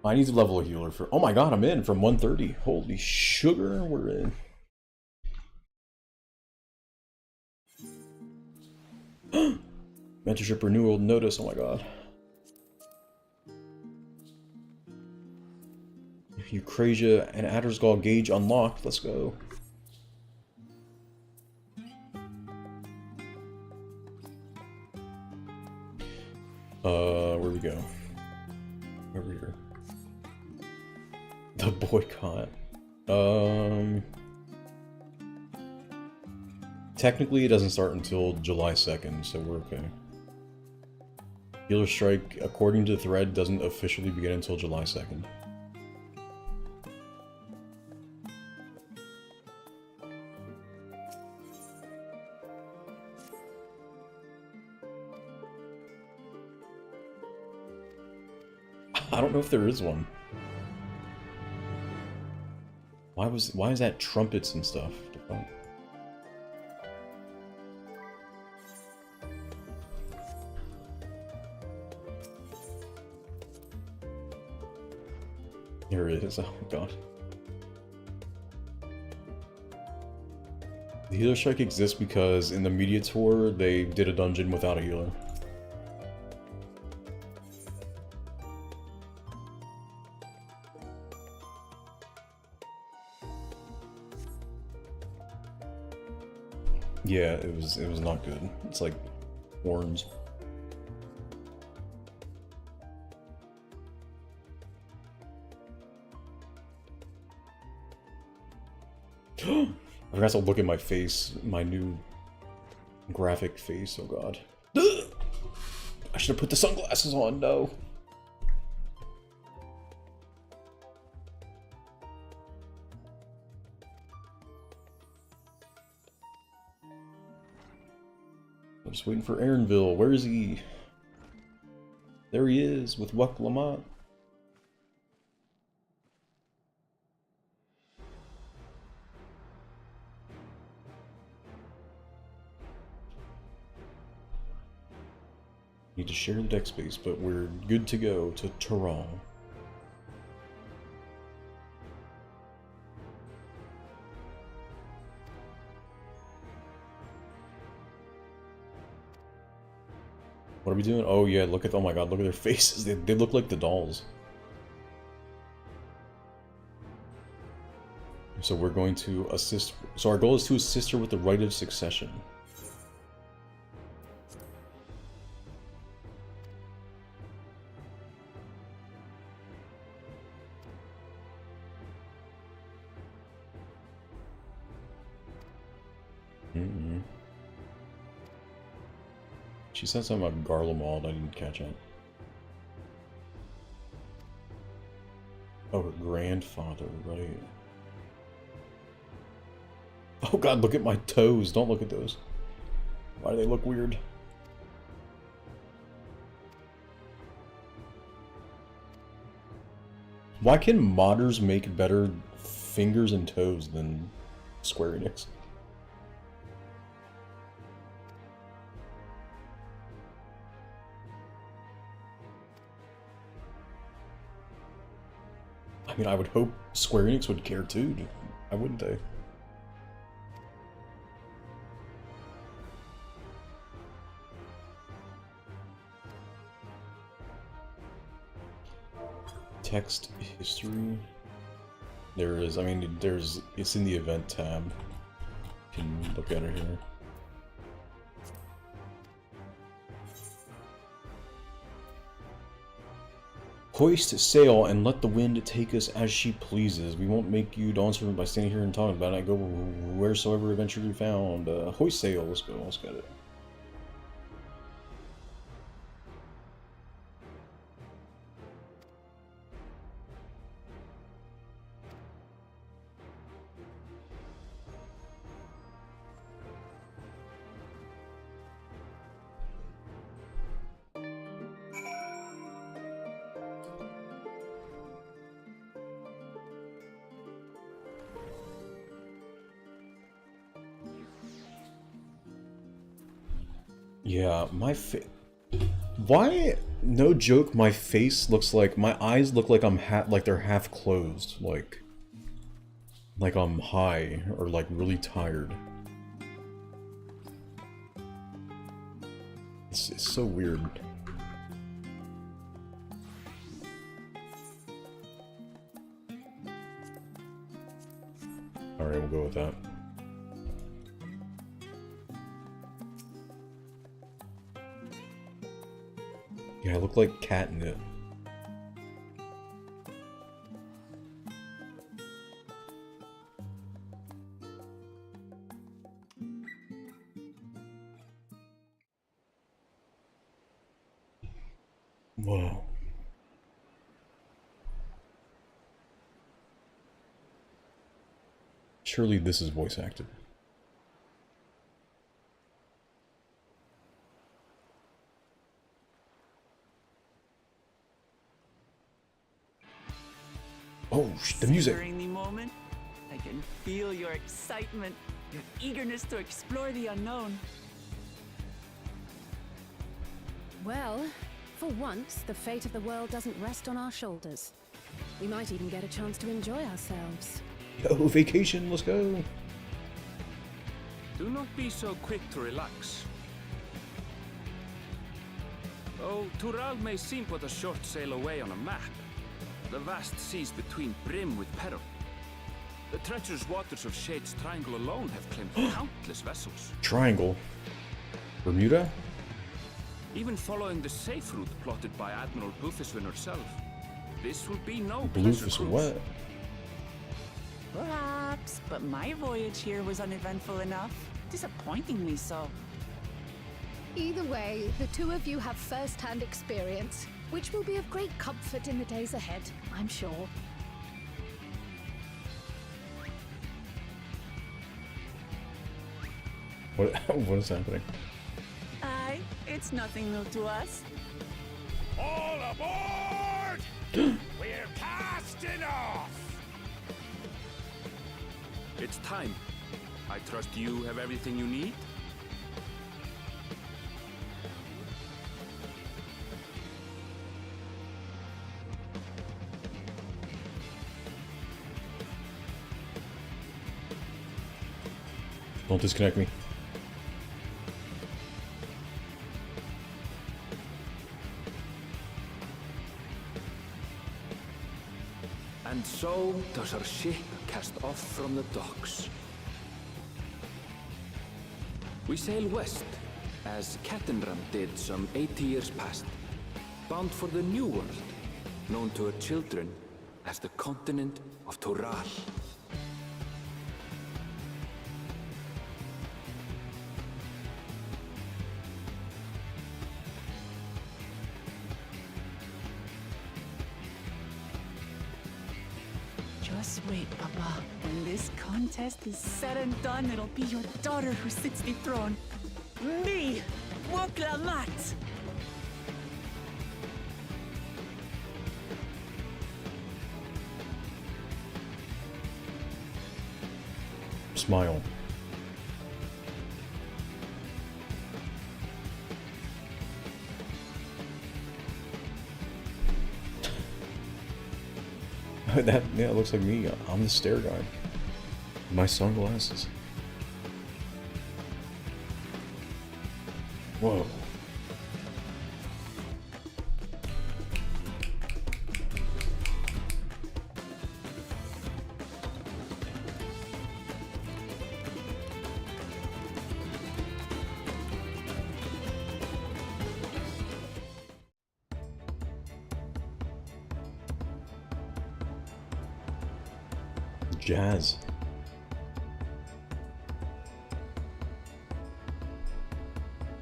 I need to level a healer for... oh my god, I'm in from 130. Holy sugar, we're in. Mentorship renewal notice, oh my god. Eucrasia and Addersgall gauge unlocked, let's go. Where we go? Over here. The boycott. Technically it doesn't start until July 2nd, so we're okay. Healer Strike, according to the thread, doesn't officially begin until July 2nd. I don't know if there is one. Why is that trumpets and stuff? Here it is, oh god. The healer strike exists because in the media tour they did a dungeon without a healer. Yeah, it was not good. It's like horns. I forgot to look at my face, my new graphic face, oh god. I should have put the sunglasses on, no. I'm just waiting for Aaronville. Where is he? There he is, with Wuck Lamont. Need to share the deck space, but we're good to go to Toronto. What are we doing? Oh yeah, look at, oh my god, look at their faces. They look like the dolls. So we're going to assist, so our goal is to assist her with the right of succession. She said something about Garlemald, I didn't catch it. Oh, her grandfather, right. Oh god, look at my toes, don't look at those. Why do they look weird? Why can modders make better fingers and toes than Square Enix? I mean, I would hope Square Enix would care too. Why wouldn't they? Text history. There is, I mean, there's, it's in the event tab. You can look at it here. Hoist sail and let the wind take us as she pleases. We won't make you Dawntrail by standing here and talking about it. I go wheresoever adventure you found. Hoist sail, let's go, let's get it. Yeah, why, no joke, my face looks like, my eyes look like I'm like they're half closed, like I'm high, or like really tired. It's so weird. Alright, we'll go with that. Yeah, I look like catnip. Whoa. Surely this is voice acted. Oh, the music. During the moment, I can feel your excitement, your eagerness to explore the unknown. Well, for once, the fate of the world doesn't rest on our shoulders. We might even get a chance to enjoy ourselves. Yo, vacation, let's go. Do not be so quick to relax. Though Tural may seem but a short sail away on a map, the vast seas between brim with peril. The treacherous waters of Shade's Triangle alone have claimed countless vessels. Triangle? Bermuda? Even following the safe route plotted by Admiral Bluefiswin herself, this will be no pleasure Bluefiswin cruise. what? Perhaps, but my voyage here was uneventful enough. Disappointingly so. Either way, the two of you have first-hand experience, which will be of great comfort in the days ahead, I'm sure. What, what is happening? Aye, it's nothing new to us. All aboard! We're casting off! It's time. I trust you have everything you need? Don't disconnect me. And so does our ship cast off from the docks. We sail west, as Cattenram did some 80 years past, bound for the New World, known to her children as the continent of Toral. Just wait, Papa. When this contest is said and done, it'll be your daughter who sits the throne. Me, Woklamat. Smile. That, yeah, it looks like me. I'm the stair guy. My sunglasses. Whoa. Jazz.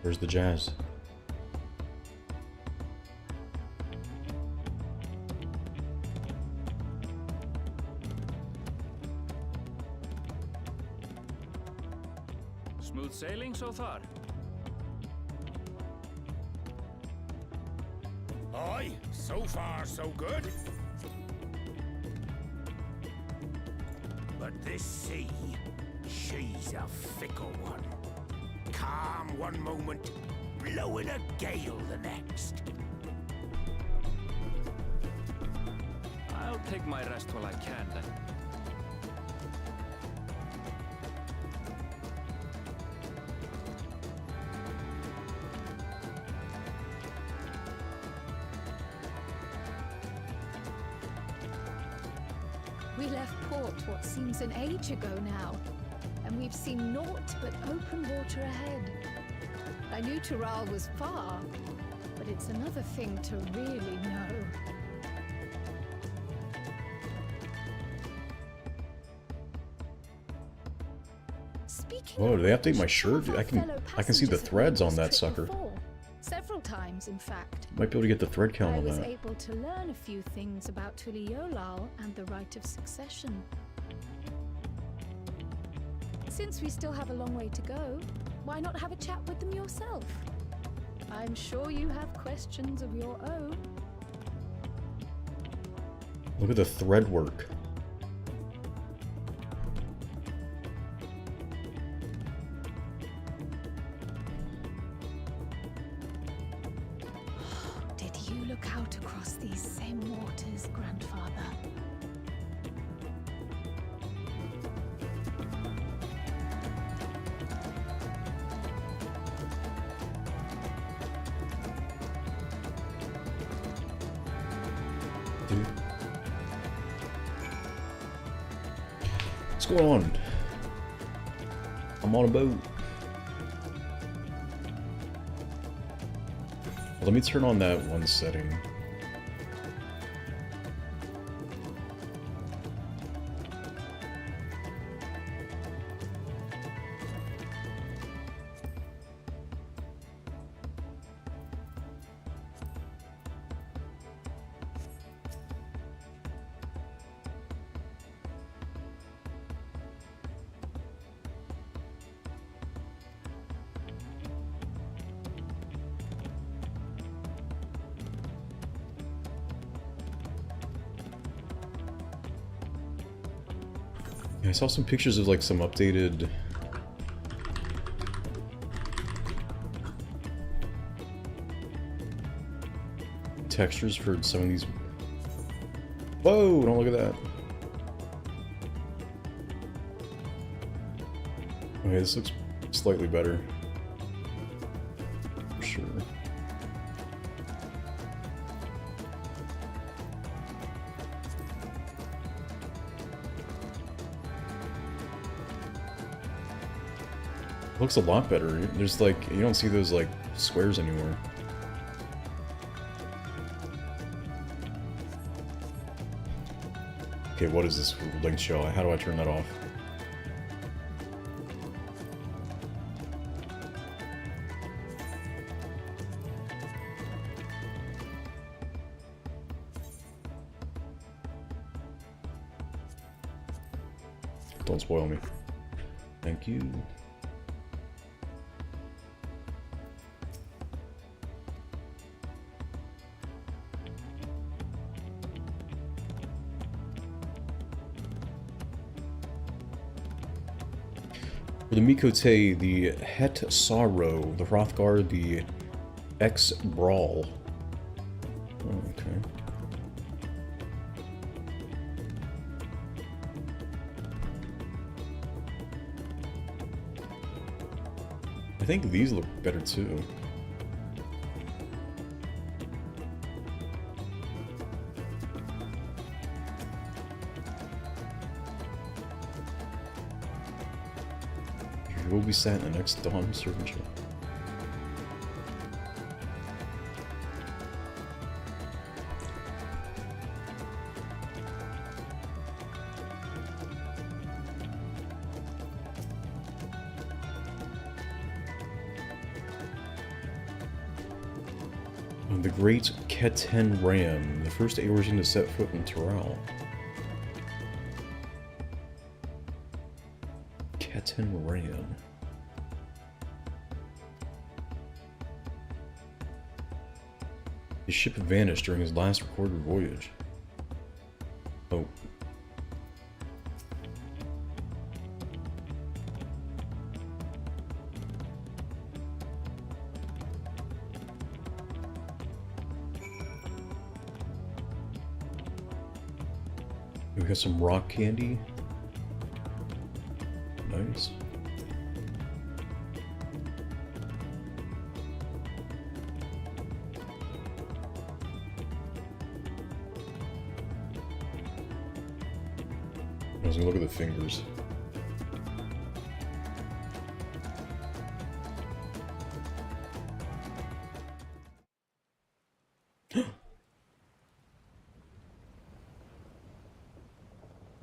Where's the jazz? Smooth sailing so far? Aye, so far so good. But this sea, she's a fickle one. Calm one moment, blowing a gale the next. I'll take my rest while I can then. We left port what seems an age ago now, and we've seen naught but open water ahead. I knew Tural was far, but it's another thing to really know. Speaking Whoa, of do they update which, my shirt? some of our I can see the fellow threads on that passengers have sucker. made this trip before. Several times, in fact. Might be able to get the thread count I on was that. able to learn a few things about Tuliolal and the right of succession. Since we still have a long way to go, why not have a chat with them yourself? I'm sure you have questions of your own. Look at the thread work. Did you look out across these same waters, Grandfather? Dude. What's going on? I'm on a boat. Let me turn on that one setting. Yeah, I saw some pictures of like some updated textures for some of these. Whoa, don't look at that. Okay, this looks slightly better. For sure. Looks a lot better. There's like, you don't see those like squares anymore. Okay, what is this link show? How do I turn that off? Don't spoil me. Thank you. For the Mikote, the Het Sorrow, the Hrothgar, the X Brawl. Oh, okay. I think these look better too. Will be sat in the next Dawn servant ship. The Great Keten Ram, the first Aorisian to set foot in Tural. Keten Ram. His ship vanished during his last recorded voyage. Oh. We got some rock candy. Nice. I was gonna look at the fingers.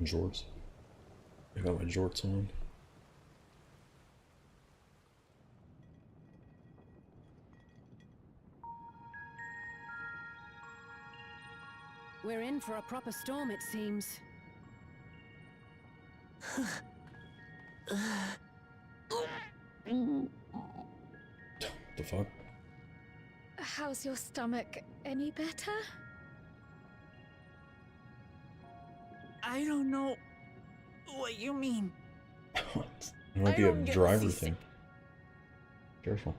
Jorts. I got my jorts on. We're in for a proper storm, it seems. The fuck? How's your stomach? Any better? I don't know what you mean. It might be a don't get driver seasick. thing. Careful.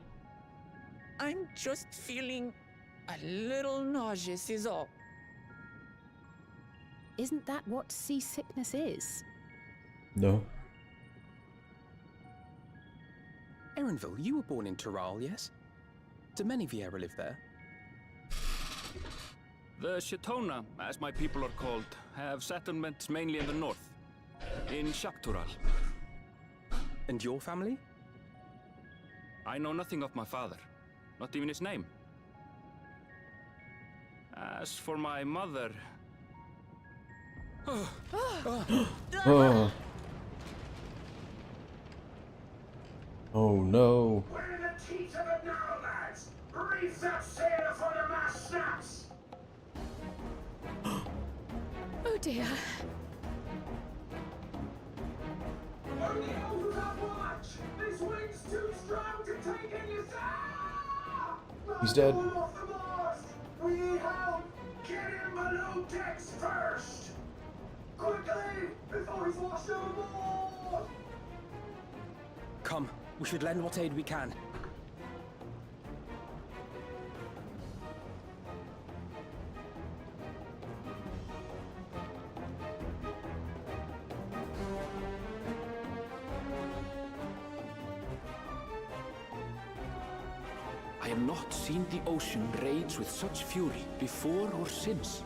I'm just feeling a little nauseous is all. Isn't that what seasickness is? No. Erenville, you were born in Tyrol, yes? Do many Vieira live there? The Chitona, as my people are called, have settlements mainly in the north, in Shaktural. And your family? I know nothing of my father, not even his name. As for my mother... Oh. Oh no. We're in the teeth of it now, lads! Reef that sail before the mast snaps! Oh dear. Only over that watch! This wind's too strong to take in your He's dead. Off the mast! We need help! Get him below decks first! Quickly! Before he's washed overboard! Come, we should lend what aid we can. I have not seen the ocean rage with such fury before or since.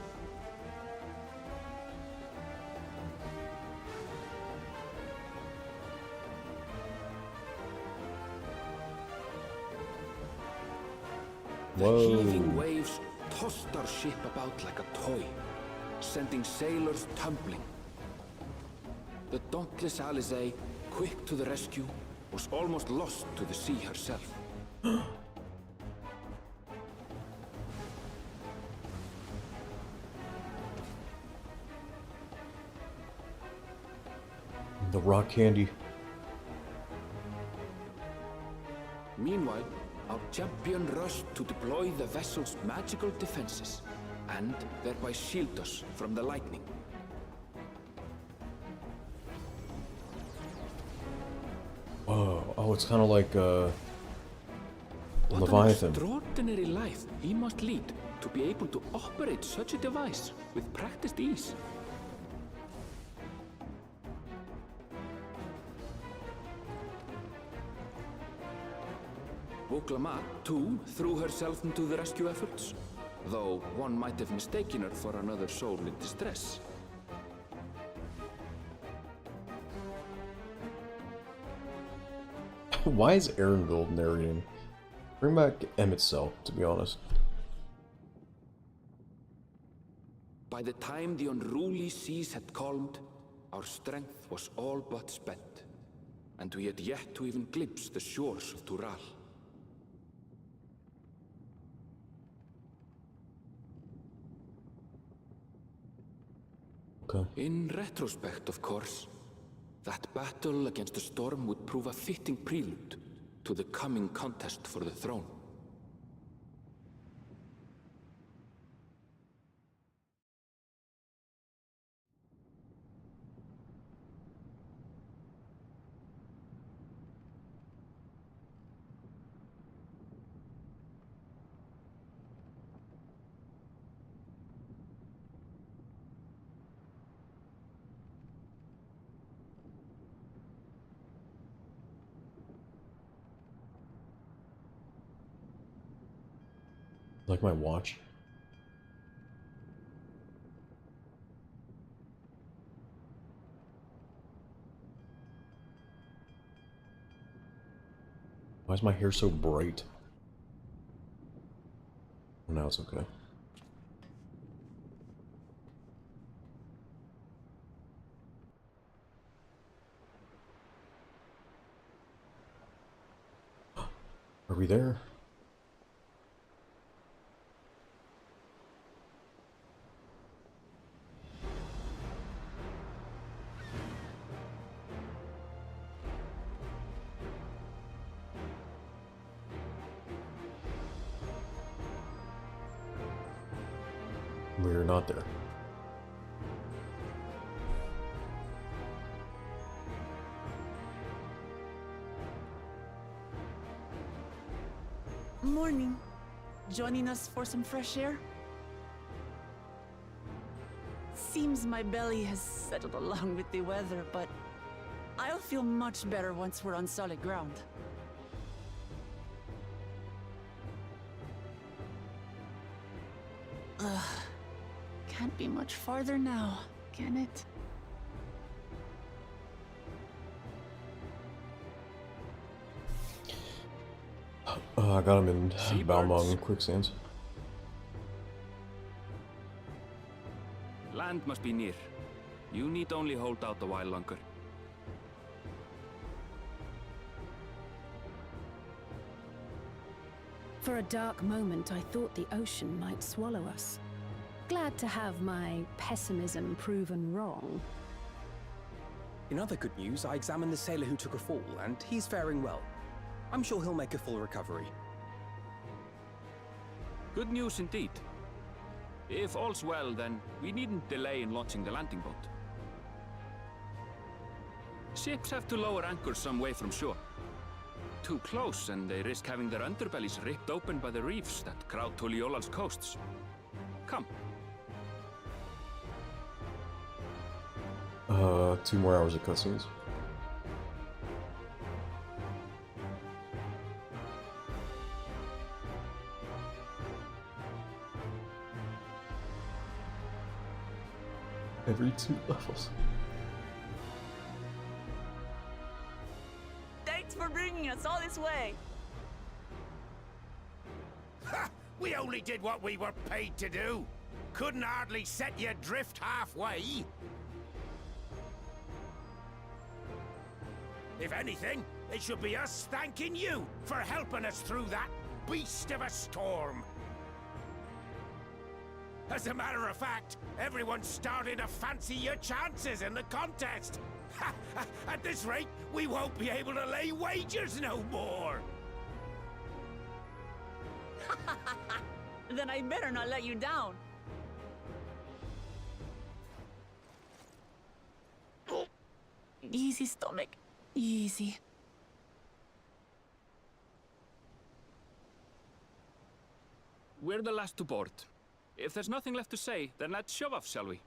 The heaving waves tossed our ship about like a toy, sending sailors tumbling. The dauntless Alizé, quick to the rescue, was almost lost to the sea herself. The rock candy. Meanwhile, our champion rushed to deploy the vessel's magical defenses, and thereby shield us from the lightning. Whoa. Oh, it's kind of like What Leviathan. an extraordinary life he must lead to be able to operate such a device with practiced ease. Oklama, too, threw herself into the rescue efforts, though one might have mistaken her for another soul in distress. Why is Erenville narrating? Bring back Emmett Cell, to be honest. By the time the unruly seas had calmed, our strength was all but spent, and we had yet to even glimpse the shores of Tural. Okay. In retrospect, of course, that battle against the storm would prove a fitting prelude to the coming contest for the throne. Like my watch. Why is my hair so bright? Oh, now it's okay. Are we there? We're not there. Morning. Joining us for some fresh air? Seems my belly has settled along with the weather, but I'll feel much better once we're on solid ground. Ugh. Can't be much farther now, can it? I got him in Balmung quicksands. Land must be near. You need only hold out a while longer. For a dark moment, I thought the ocean might swallow us. Glad to have my pessimism proven wrong. In other good news, I examined the sailor who took a fall, and he's faring well. I'm sure he'll make a full recovery. Good news indeed. If all's well, then we needn't delay in launching the landing boat. Ships have to lower anchors some way from shore. Too close, and they risk having their underbellies ripped open by the reefs that crowd Tuliola's coasts. Come. 2 more hours of cutscenes. Every 2 levels. Thanks for bringing us all this way. Ha! We only did what we were paid to do. Couldn't hardly set you adrift halfway. If anything, it should be us thanking you for helping us through that beast of a storm. As a matter of fact, everyone's starting to fancy your chances in the contest. At this rate, we won't be able to lay wagers no more. Then I better not let you down. Easy, stomach. Easy. We're the last to board. If there's nothing left to say, then let's shove off, shall we?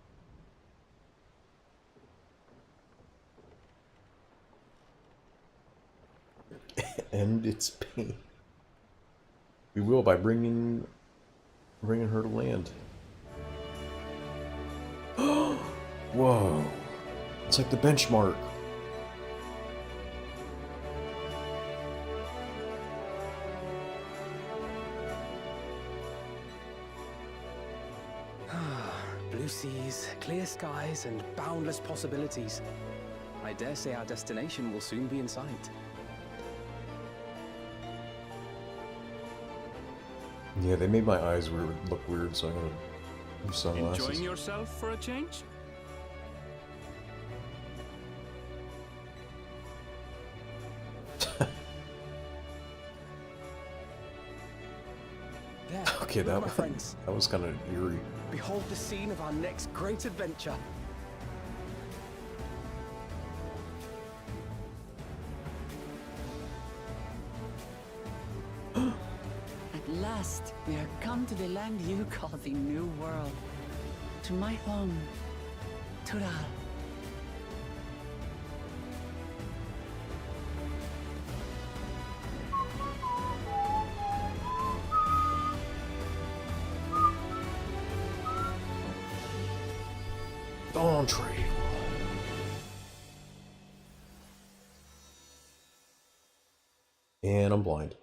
End its pain. We will by bringing her to land. Whoa! It's like the benchmark. Blue seas, clear skies, and boundless possibilities. I dare say our destination will soon be in sight. Yeah, they made my eyes look weird, so I gotta use sunglasses. Enjoying yourself for a change? There, Okay, look, my friends. that was kind of eerie. Behold the scene of our next great adventure. At last, we are come to the land you call the New World. To my home, Tural. Dawntrail. And I'm blind.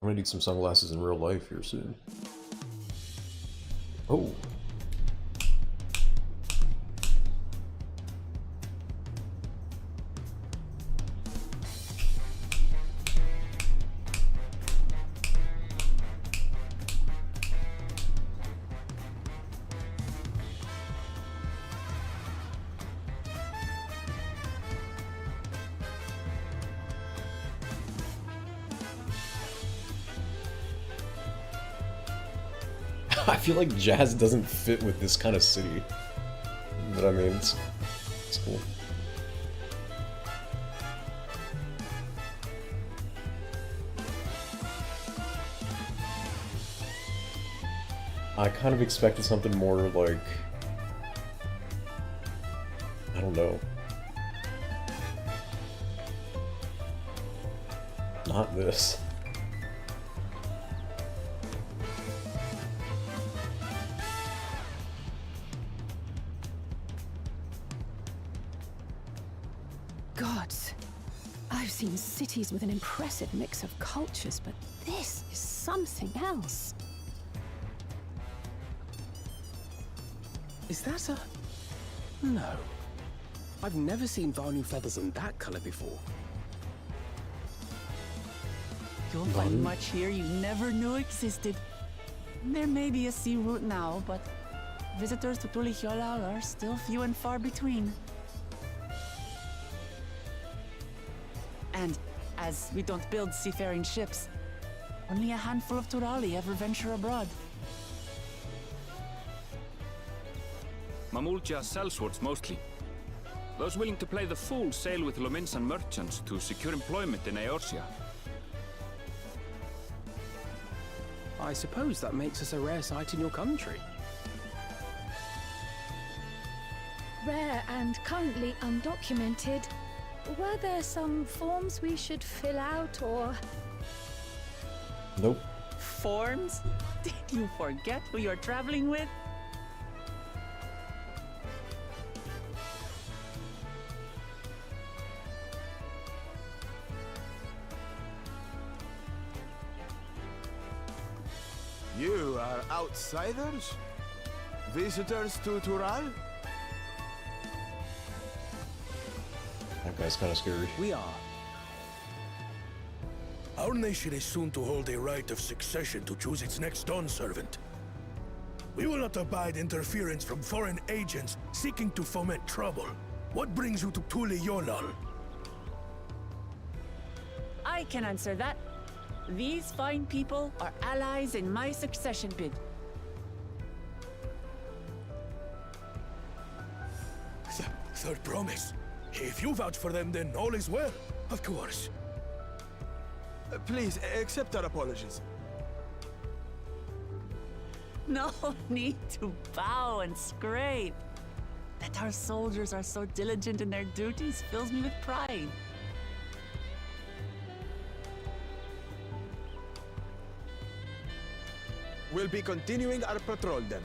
I'm gonna need some sunglasses in real life here soon. Oh. I feel like jazz doesn't fit with this kind of city. But I mean, it's cool. I kind of expected something more like... I don't know. Not this. Gods, I've seen cities with an impressive mix of cultures, but this is something else. Is that a... No. I've never seen Vanu feathers in that color before. You'll find much here you never knew existed. There may be a sea route now, but visitors to Tulihiola are still few and far between. And as we don't build seafaring ships, only a handful of Turali ever venture abroad. Mamulja sellswords mostly. Those willing to play the fool sail with Lominsan merchants to secure employment in Eorzea. I suppose that makes us a rare sight in your country. Rare and currently undocumented. Were there some forms we should fill out, or...? Nope. Forms? Did you forget who you're traveling with? You are outsiders? Visitors to Tural? That guy's kind of scary. We are. Our nation is soon to hold a right of succession to choose its next Dawn servant. We will not abide interference from foreign agents seeking to foment trouble. What brings you to Tulihiola? I can answer that. These fine people are allies in my succession bid. Third promise. If you vouch for them, then all is well. Of course. Please, accept our apologies. No need to bow and scrape. That our soldiers are so diligent in their duties fills me with pride. We'll be continuing our patrol then.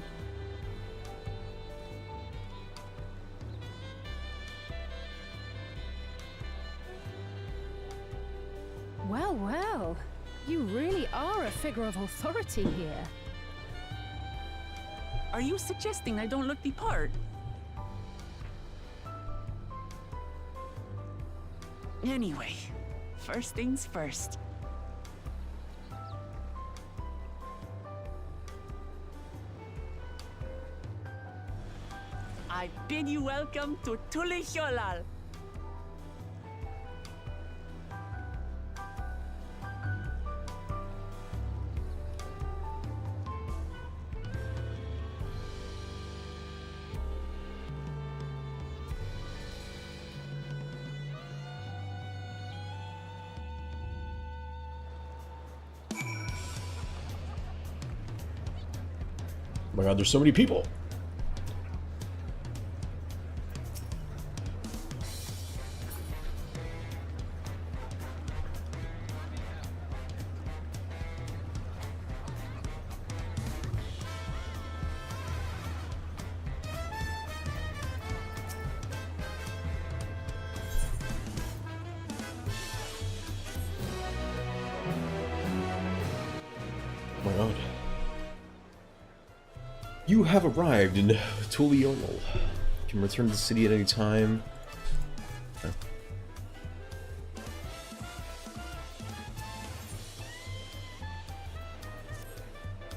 Well, well. You really are a figure of authority here. Are you suggesting I don't look the part? Anyway, first things first. I bid you welcome to Tulihiola. Oh my god, there's so many people! my god. You have arrived in Tuliol. You can return to the city at any time. Okay.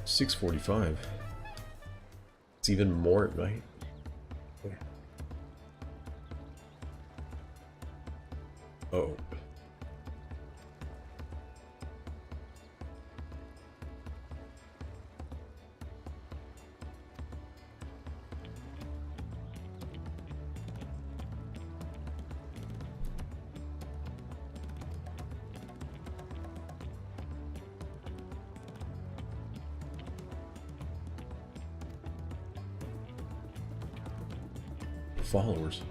6:45. It's even more at night. Okay. Oh. Followers.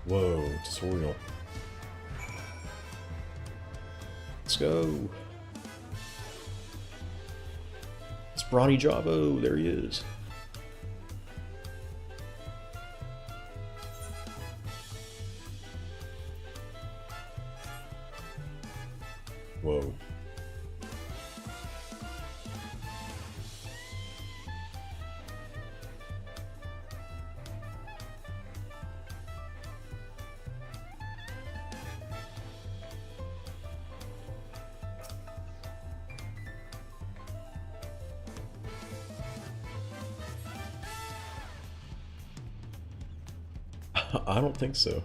Whoa, tutorial. Let's go. It's Brawny Javo, there he is. Whoa. I don't think so.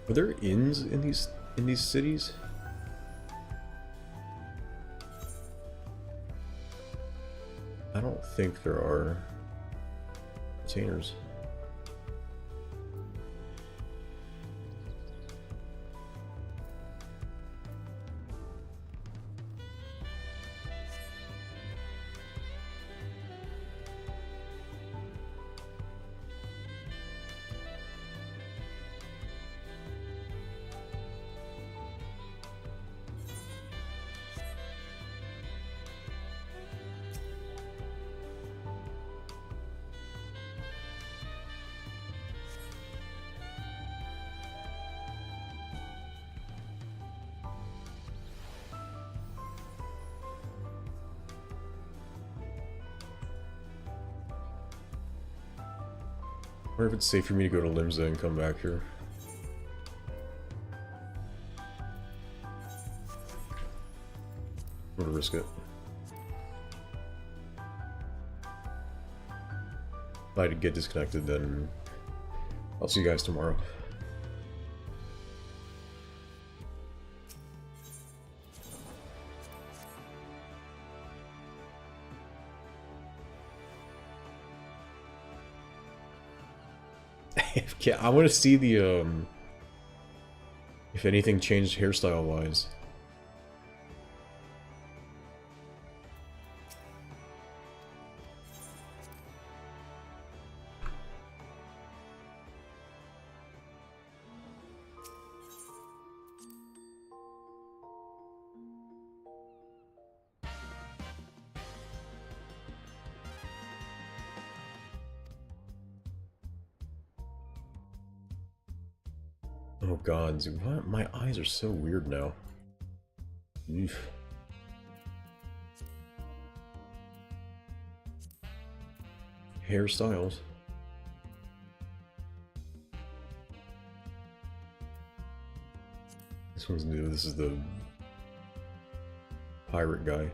Are there inns in these cities? I don't think there are retainers. I wonder if it's safe for me to go to Limsa and come back here. I'm gonna risk it. If I get disconnected, then I'll see you guys tomorrow. Yeah, I want to see the if anything changed hairstyle wise. Oh god, dude, what? My eyes are so weird now. Oof. Hairstyles. This one's new. This is the pirate guy.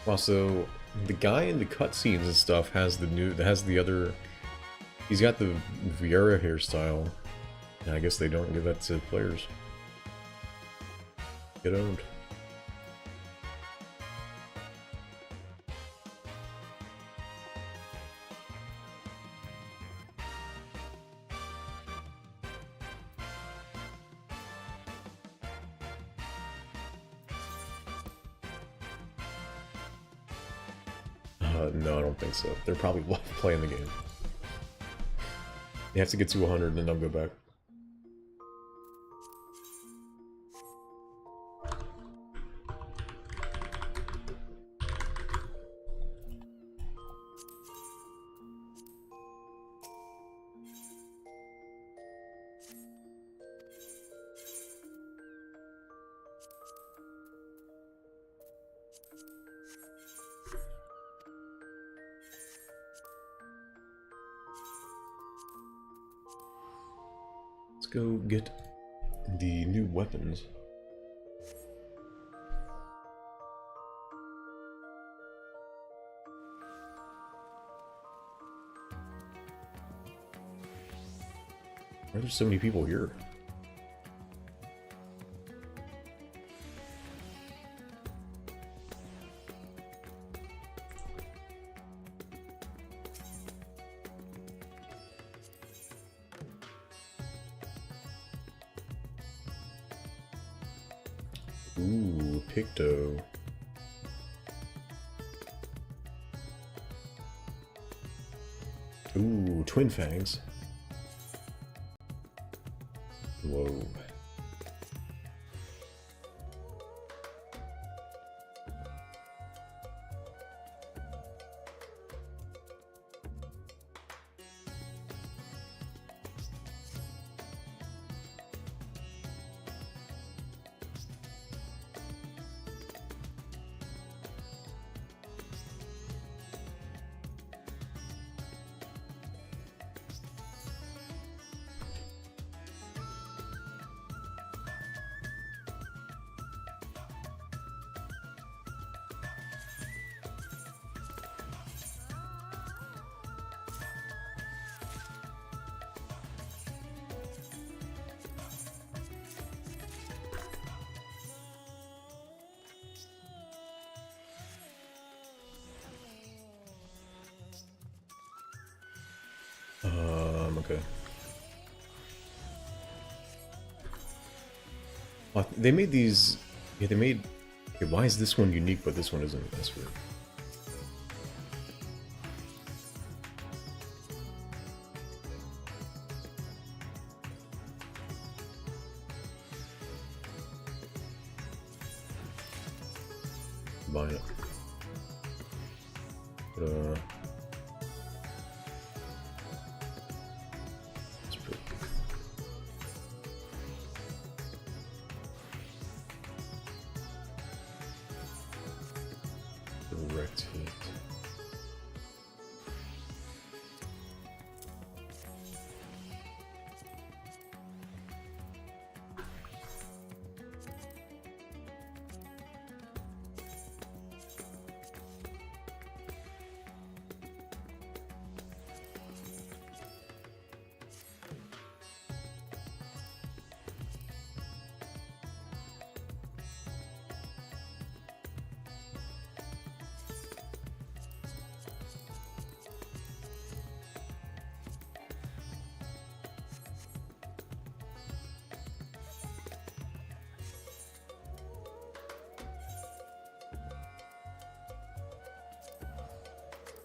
Also, the guy in the cutscenes and stuff has the other. He's got the Vieira hairstyle, and I guess they don't give that to players. Get owned. No, I don't think so. They're probably playing the game. You have to get to 100 and then they'll go back. Go get the new weapons. Why are there so many people here? Ooh, Picto. Ooh, Twin Fangs. Whoa. okay. They made these... Yeah, they made... Okay, why is this one unique, but this one isn't? That's weird. Buy it. It's pretty. Direct hit.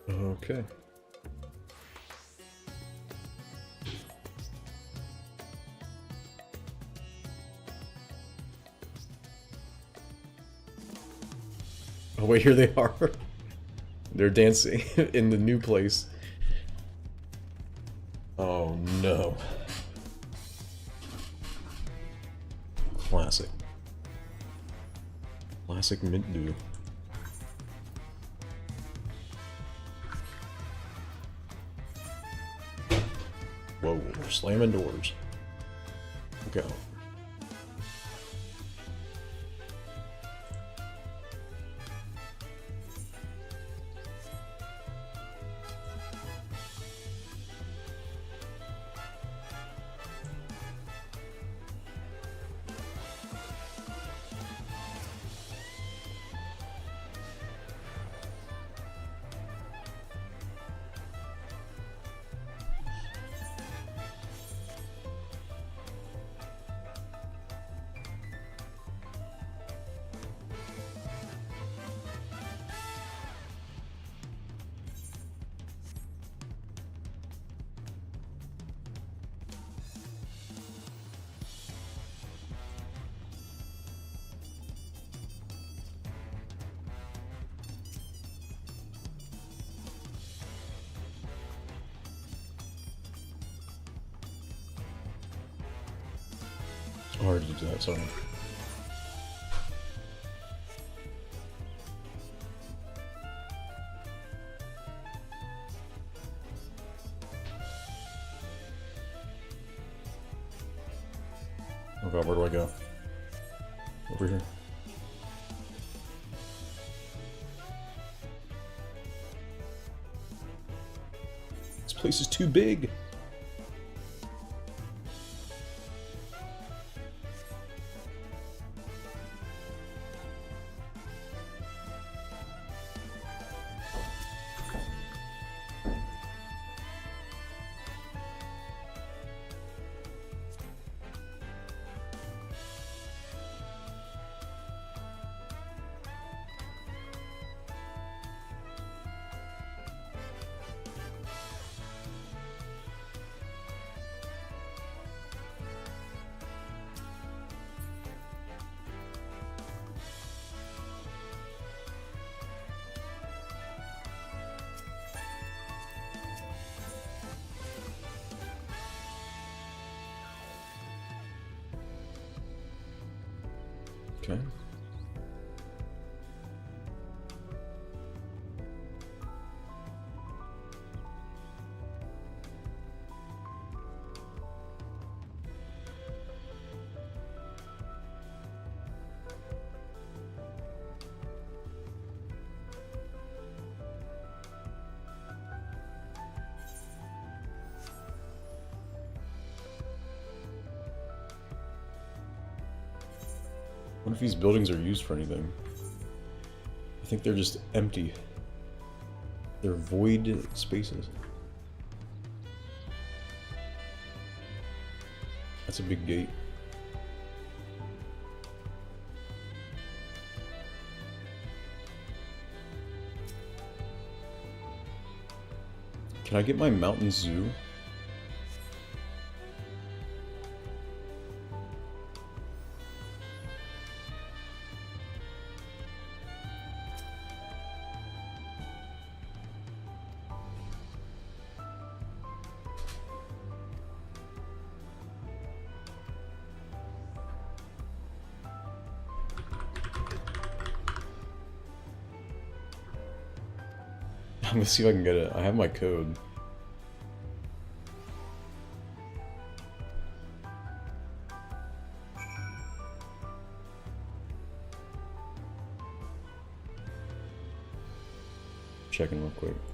Okay. Oh wait, here they are. They're dancing in the new place. Oh no. Classic. Classic mint dew. Whoa, we're slamming doors. Go. I already did that, sorry. Oh god, where do I go? Over here. This place is too big! Okay. What if these buildings are used for anything? I think they're just empty. They're void spaces. That's a big gate. Can I get my mountain zoo? I'm gonna see if I can get it. I have my code. Checking real quick.